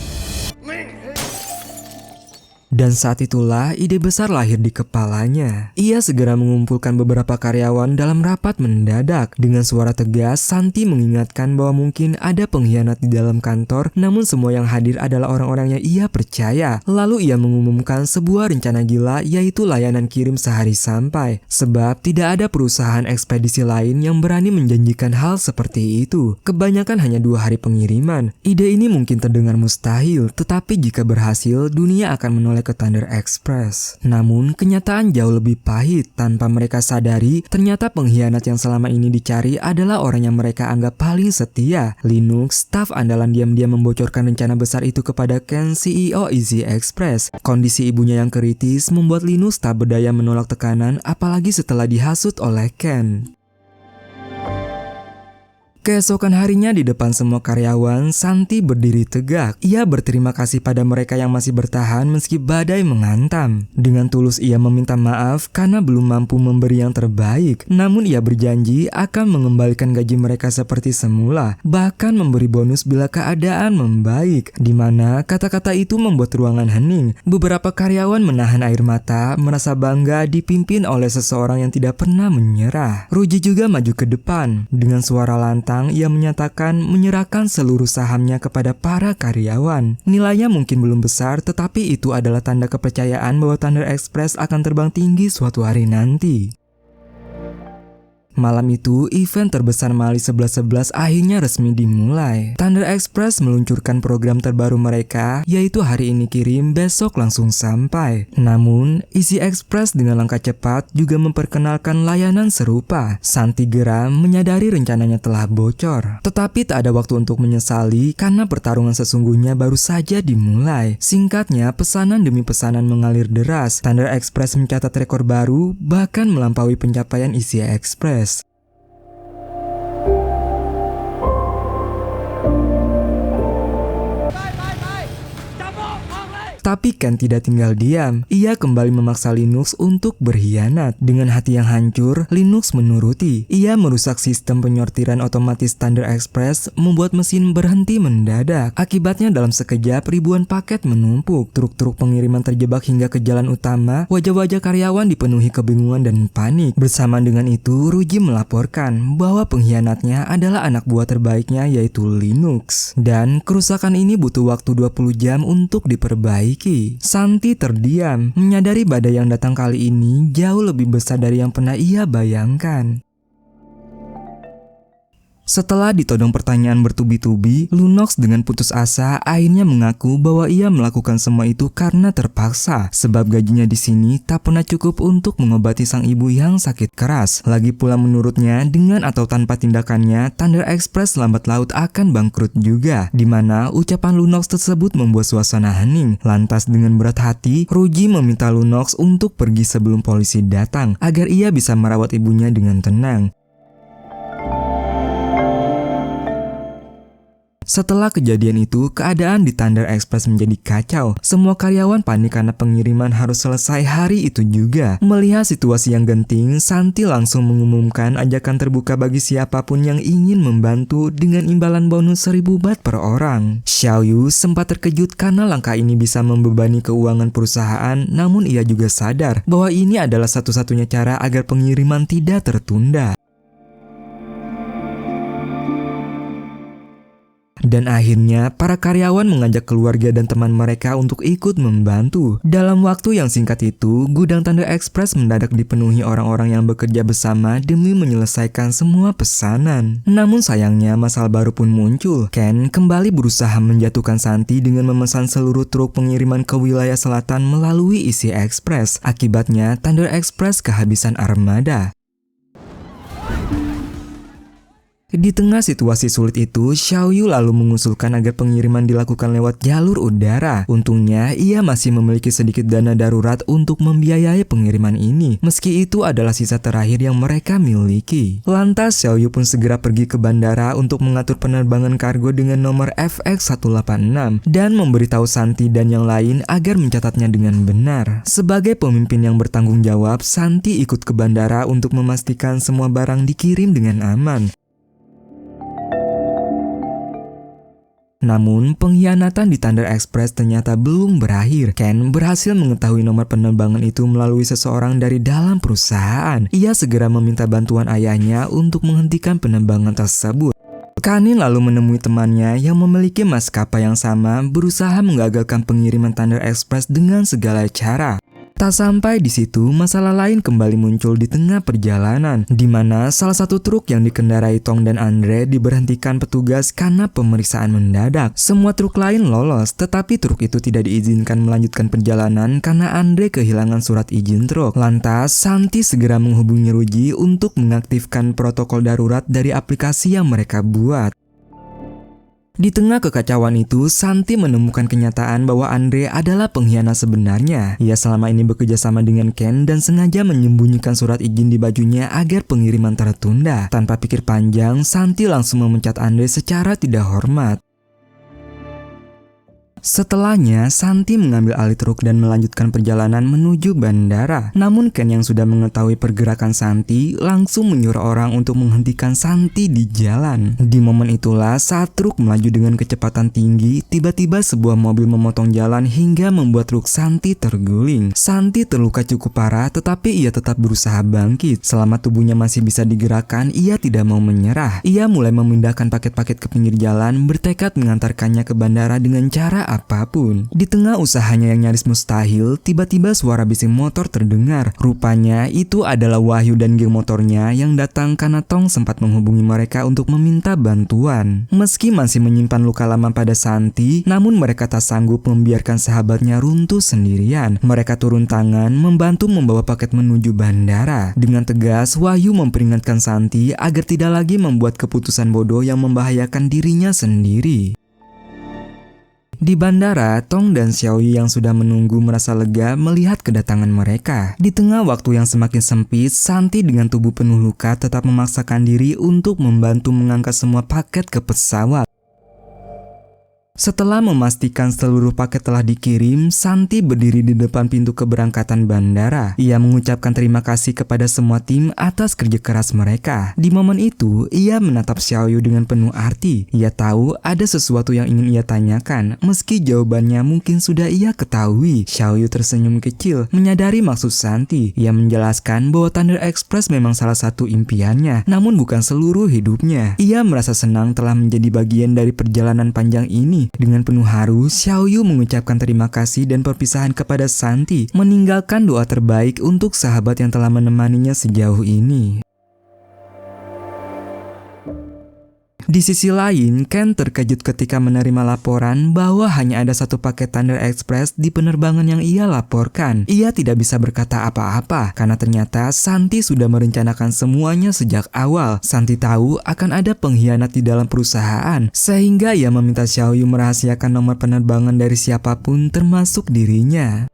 [SPEAKER 2] Dan saat itulah ide besar lahir di kepalanya. Ia segera mengumpulkan beberapa karyawan dalam rapat mendadak. Dengan suara tegas, Santi mengingatkan bahwa mungkin ada pengkhianat di dalam kantor, namun semua yang hadir adalah orang-orang yang ia percaya. Lalu ia mengumumkan sebuah rencana gila, yaitu layanan kirim sehari sampai. Sebab tidak ada perusahaan ekspedisi lain yang berani menjanjikan hal seperti itu. Kebanyakan hanya 2 hari pengiriman. Ide ini mungkin terdengar mustahil, tetapi jika berhasil, dunia akan menoleh ke Thunder Express. Namun, kenyataan jauh lebih pahit. Tanpa mereka sadari, ternyata pengkhianat yang selama ini dicari adalah orang yang mereka anggap paling setia. Linux, staf andalan diam-diam membocorkan rencana besar itu kepada Ken, CEO Easy Express. Kondisi ibunya yang kritis membuat Linux tak berdaya menolak tekanan, apalagi setelah dihasut oleh Ken. Keesokan harinya di depan semua karyawan, Santi berdiri tegak. Ia berterima kasih pada mereka yang masih bertahan meski badai menghantam. Dengan tulus ia meminta maaf karena belum mampu memberi yang terbaik. Namun ia berjanji akan mengembalikan gaji mereka seperti semula, bahkan memberi bonus bila keadaan membaik. Di mana kata-kata itu membuat ruangan hening. Beberapa karyawan menahan air mata, merasa bangga dipimpin oleh seseorang yang tidak pernah menyerah. Ruji juga maju ke depan. Dengan suara lantang, ia menyatakan menyerahkan seluruh sahamnya kepada para karyawan. Nilainya mungkin belum besar, tetapi itu adalah tanda kepercayaan bahwa Thunder Express akan terbang tinggi suatu hari nanti. Malam itu, event terbesar Mali 11-11 akhirnya resmi dimulai. Thunder Express meluncurkan program terbaru mereka, yaitu hari ini kirim, besok langsung sampai. Namun, Easy Express dengan langkah cepat juga memperkenalkan layanan serupa. Santi geram menyadari rencananya telah bocor. Tetapi tak ada waktu untuk menyesali karena pertarungan sesungguhnya baru saja dimulai. Singkatnya, pesanan demi pesanan mengalir deras. Thunder Express mencatat rekor baru, bahkan melampaui pencapaian Easy Express. Tapi Ken tidak tinggal diam. Ia kembali memaksa Linux untuk berkhianat. Dengan hati yang hancur, Linux menuruti. Ia merusak sistem penyortiran otomatis Thunder Express, membuat mesin berhenti mendadak. Akibatnya dalam sekejap ribuan paket menumpuk. Truk-truk pengiriman terjebak hingga ke jalan utama. Wajah-wajah karyawan dipenuhi kebingungan dan panik. Bersamaan dengan itu, Ruji melaporkan bahwa pengkhianatnya adalah anak buah terbaiknya, yaitu Linux. Dan kerusakan ini butuh waktu 20 jam untuk diperbaiki. Santi terdiam, menyadari badai yang datang kali ini jauh lebih besar dari yang pernah ia bayangkan. Setelah ditodong pertanyaan bertubi-tubi, Lunox dengan putus asa akhirnya mengaku bahwa ia melakukan semua itu karena terpaksa, sebab gajinya di sini tak pernah cukup untuk mengobati sang ibu yang sakit keras. Lagi pula menurutnya, dengan atau tanpa tindakannya, Thunder Express lambat laut akan bangkrut juga, di mana ucapan Lunox tersebut membuat suasana hening. Lantas dengan berat hati, Ruji meminta Lunox untuk pergi sebelum polisi datang, agar ia bisa merawat ibunya dengan tenang. Setelah kejadian itu, keadaan di Thunder Express menjadi kacau. Semua karyawan panik karena pengiriman harus selesai hari itu juga. Melihat situasi yang genting, Santi langsung mengumumkan ajakan terbuka bagi siapapun yang ingin membantu dengan imbalan bonus 1000 baht per orang. Xiaoyu sempat terkejut karena langkah ini bisa membebani keuangan perusahaan, namun ia juga sadar bahwa ini adalah satu-satunya cara agar pengiriman tidak tertunda. Dan akhirnya, para karyawan mengajak keluarga dan teman mereka untuk ikut membantu. Dalam waktu yang singkat itu, gudang Thunder Express mendadak dipenuhi orang-orang yang bekerja bersama demi menyelesaikan semua pesanan. Namun sayangnya, masalah baru pun muncul. Ken kembali berusaha menjatuhkan Santi dengan memesan seluruh truk pengiriman ke wilayah selatan melalui Easy Express. Akibatnya, Thunder Express kehabisan armada. Di tengah situasi sulit itu, Xiaoyu lalu mengusulkan agar pengiriman dilakukan lewat jalur udara. Untungnya, ia masih memiliki sedikit dana darurat untuk membiayai pengiriman ini. Meski itu adalah sisa terakhir yang mereka miliki. Lantas, Xiaoyu pun segera pergi ke bandara untuk mengatur penerbangan kargo dengan nomor FX186 dan memberitahu Santi dan yang lain agar mencatatnya dengan benar. Sebagai pemimpin yang bertanggung jawab, Santi ikut ke bandara untuk memastikan semua barang dikirim dengan aman. Namun, pengkhianatan di Thunder Express ternyata belum berakhir. Ken berhasil mengetahui nomor penerbangan itu melalui seseorang dari dalam perusahaan. Ia segera meminta bantuan ayahnya untuk menghentikan penerbangan tersebut. Kanin lalu menemui temannya yang memiliki maskapai yang sama, berusaha menggagalkan pengiriman Thunder Express dengan segala cara. Tak sampai di situ, masalah lain kembali muncul di tengah perjalanan, di mana salah satu truk yang dikendarai Tong dan Andre diberhentikan petugas karena pemeriksaan mendadak. Semua truk lain lolos, tetapi truk itu tidak diizinkan melanjutkan perjalanan karena Andre kehilangan surat izin truk. Lantas, Santi segera menghubungi Ruji untuk mengaktifkan protokol darurat dari aplikasi yang mereka buat. Di tengah kekacauan itu, Santi menemukan kenyataan bahwa Andre adalah pengkhianat sebenarnya. Ia selama ini bekerja sama dengan Ken dan sengaja menyembunyikan surat izin di bajunya agar pengiriman tertunda. Tanpa pikir panjang, Santi langsung memecat Andre secara tidak hormat. Setelahnya, Santi mengambil alih truk dan melanjutkan perjalanan menuju bandara. Namun Ken yang sudah mengetahui pergerakan Santi langsung menyuruh orang untuk menghentikan Santi di jalan. Di momen itulah saat truk melaju dengan kecepatan tinggi, tiba-tiba sebuah mobil memotong jalan hingga membuat truk Santi terguling. Santi terluka cukup parah, tetapi ia tetap berusaha bangkit. Selama tubuhnya masih bisa digerakkan, ia tidak mau menyerah. Ia mulai memindahkan paket-paket ke pinggir jalan, bertekad mengantarkannya ke bandara dengan cara apapun. Di tengah usahanya yang nyaris mustahil, tiba-tiba suara bising motor terdengar. Rupanya itu adalah Wahyu dan geng motornya yang datang karena Tong sempat menghubungi mereka untuk meminta bantuan. Meski masih menyimpan luka lama pada Santi, namun mereka tak sanggup membiarkan sahabatnya runtuh sendirian. Mereka turun tangan membantu membawa paket menuju bandara. Dengan tegas, Wahyu memperingatkan Santi agar tidak lagi membuat keputusan bodoh yang membahayakan dirinya sendiri. Di bandara, Tong dan Xiaoyu yang sudah menunggu merasa lega melihat kedatangan mereka. Di tengah waktu yang semakin sempit, Santi dengan tubuh penuh luka tetap memaksakan diri untuk membantu mengangkat semua paket ke pesawat. Setelah memastikan seluruh paket telah dikirim, Santi berdiri di depan pintu keberangkatan bandara. Ia mengucapkan terima kasih kepada semua tim atas kerja keras mereka. Di momen itu, ia menatap Xiaoyu dengan penuh arti. Ia tahu ada sesuatu yang ingin ia tanyakan, meski jawabannya mungkin sudah ia ketahui. Xiaoyu tersenyum kecil, menyadari maksud Santi. Ia menjelaskan bahwa Thunder Express memang salah satu impiannya, namun bukan seluruh hidupnya. Ia merasa senang telah menjadi bagian dari perjalanan panjang ini. Dengan penuh haru, Xiaoyu mengucapkan terima kasih dan perpisahan kepada Santi, meninggalkan doa terbaik untuk sahabat yang telah menemaninya sejauh ini. Di sisi lain, Ken terkejut ketika menerima laporan bahwa hanya ada satu paket Thunder Express di penerbangan yang ia laporkan. Ia tidak bisa berkata apa-apa karena ternyata Santi sudah merencanakan semuanya sejak awal. Santi tahu akan ada pengkhianat di dalam perusahaan, sehingga ia meminta Xiaoyu merahasiakan nomor penerbangan dari siapapun termasuk dirinya.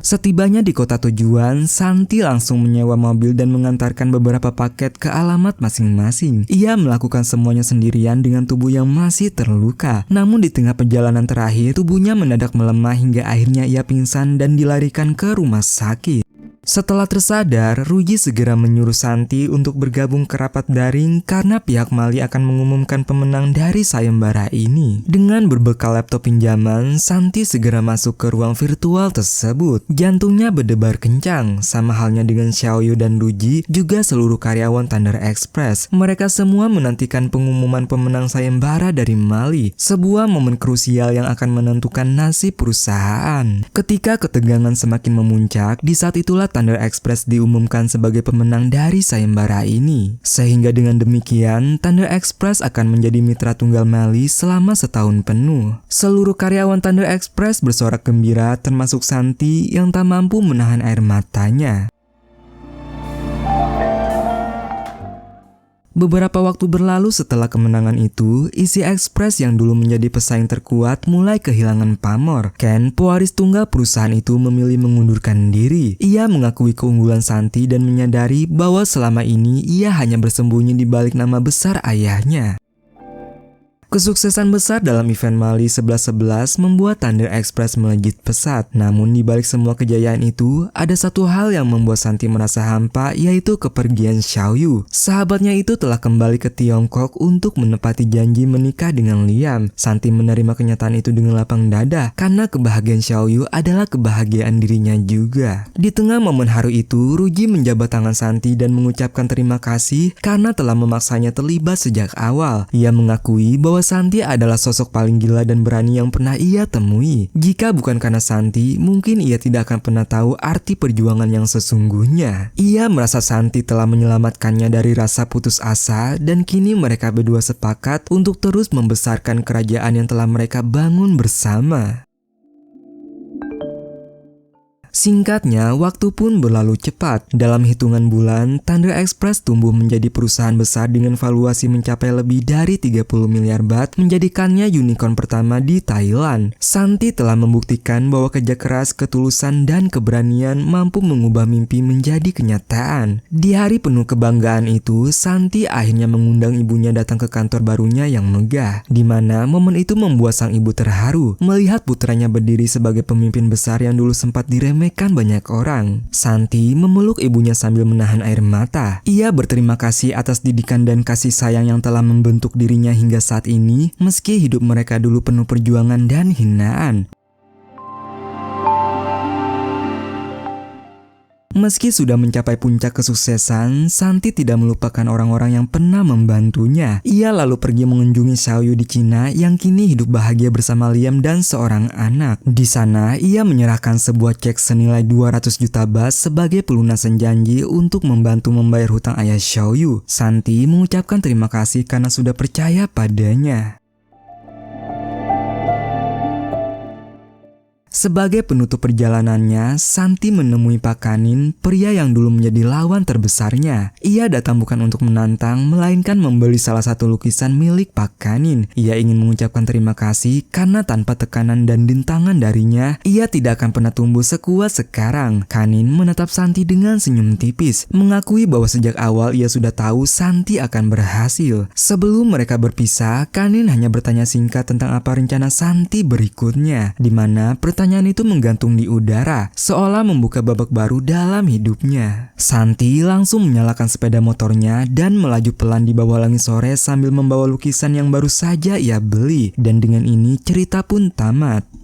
[SPEAKER 2] Setibanya di kota tujuan, Santi langsung menyewa mobil dan mengantarkan beberapa paket ke alamat masing-masing. Ia melakukan semuanya sendirian dengan tubuh yang masih terluka. Namun di tengah perjalanan terakhir, tubuhnya mendadak melemah hingga akhirnya ia pingsan dan dilarikan ke rumah sakit. Setelah tersadar, Ruji segera menyuruh Santi untuk bergabung ke rapat daring karena pihak Mali akan mengumumkan pemenang dari sayembara ini. Dengan berbekal laptop pinjaman, Santi segera masuk ke ruang virtual tersebut. Jantungnya berdebar kencang, sama halnya dengan Xiaoyu dan Ruji, juga seluruh karyawan Thunder Express. Mereka semua menantikan pengumuman pemenang sayembara dari Mali, sebuah momen krusial yang akan menentukan nasib perusahaan. Ketika ketegangan semakin memuncak, di saat itulah Thunder Express diumumkan sebagai pemenang dari sayembara ini. Sehingga dengan demikian, Thunder Express akan menjadi mitra tunggal Mali selama setahun penuh. Seluruh karyawan Thunder Express bersorak gembira termasuk Santi yang tak mampu menahan air matanya. Beberapa waktu berlalu setelah kemenangan itu, Easy Express yang dulu menjadi pesaing terkuat mulai kehilangan pamor. Ken, pewaris tunggal perusahaan itu, memilih mengundurkan diri. Ia mengakui keunggulan Santi dan menyadari bahwa selama ini ia hanya bersembunyi di balik nama besar ayahnya. Kesuksesan besar dalam event Mali 11-11 membuat Thunder Express melejit pesat. Namun di balik semua kejayaan itu, ada satu hal yang membuat Santi merasa hampa, yaitu kepergian Xiaoyu. Sahabatnya itu telah kembali ke Tiongkok untuk menepati janji menikah dengan Liam. Santi menerima kenyataan itu dengan lapang dada, karena kebahagiaan Xiaoyu adalah kebahagiaan dirinya juga. Di tengah momen haru itu, Ruji menjabat tangan Santi dan mengucapkan terima kasih karena telah memaksanya terlibat sejak awal. Ia mengakui bahwa Santi adalah sosok paling gila dan berani yang pernah ia temui. Jika bukan karena Santi, mungkin ia tidak akan pernah tahu arti perjuangan yang sesungguhnya. Ia merasa Santi telah menyelamatkannya dari rasa putus asa, dan kini mereka berdua sepakat untuk terus membesarkan kerajaan yang telah mereka bangun bersama. Singkatnya, waktu pun berlalu cepat. Dalam hitungan bulan, Thunder Express tumbuh menjadi perusahaan besar dengan valuasi mencapai lebih dari 30 miliar baht, menjadikannya unicorn pertama di Thailand. Santi telah membuktikan bahwa kerja keras, ketulusan, dan keberanian mampu mengubah mimpi menjadi kenyataan. Di hari penuh kebanggaan itu, Santi akhirnya mengundang ibunya datang ke kantor barunya yang megah, di mana momen itu membuat sang ibu terharu melihat putranya berdiri sebagai pemimpin besar yang dulu sempat diremehkan banyak orang. Santi memeluk ibunya sambil menahan air mata. Ia berterima kasih atas didikan dan kasih sayang yang telah membentuk dirinya hingga saat ini, meski hidup mereka dulu penuh perjuangan dan hinaan. Meski sudah mencapai puncak kesuksesan, Santi tidak melupakan orang-orang yang pernah membantunya. Ia lalu pergi mengunjungi Xiaoyu di Cina yang kini hidup bahagia bersama Liam dan seorang anak. Di sana, ia menyerahkan sebuah cek senilai 200 juta baht sebagai pelunasan janji untuk membantu membayar hutang ayah Xiaoyu. Santi mengucapkan terima kasih karena sudah percaya padanya. Sebagai penutup perjalanannya, Santi menemui Pak Kanin, pria yang dulu menjadi lawan terbesarnya. Ia datang bukan untuk menantang, melainkan membeli salah satu lukisan milik Pak Kanin. Ia ingin mengucapkan terima kasih karena tanpa tekanan dan rintangan darinya, ia tidak akan pernah tumbuh sekuat sekarang. Kanin menatap Santi dengan senyum tipis, mengakui bahwa sejak awal ia sudah tahu Santi akan berhasil. Sebelum mereka berpisah, Kanin hanya bertanya singkat tentang apa rencana Santi berikutnya, di mana pertanyaan itu menggantung di udara, seolah membuka babak baru dalam hidupnya. Santi langsung menyalakan sepeda motornya dan melaju pelan di bawah langit sore sambil membawa lukisan yang baru saja ia beli. Dan dengan ini cerita pun tamat.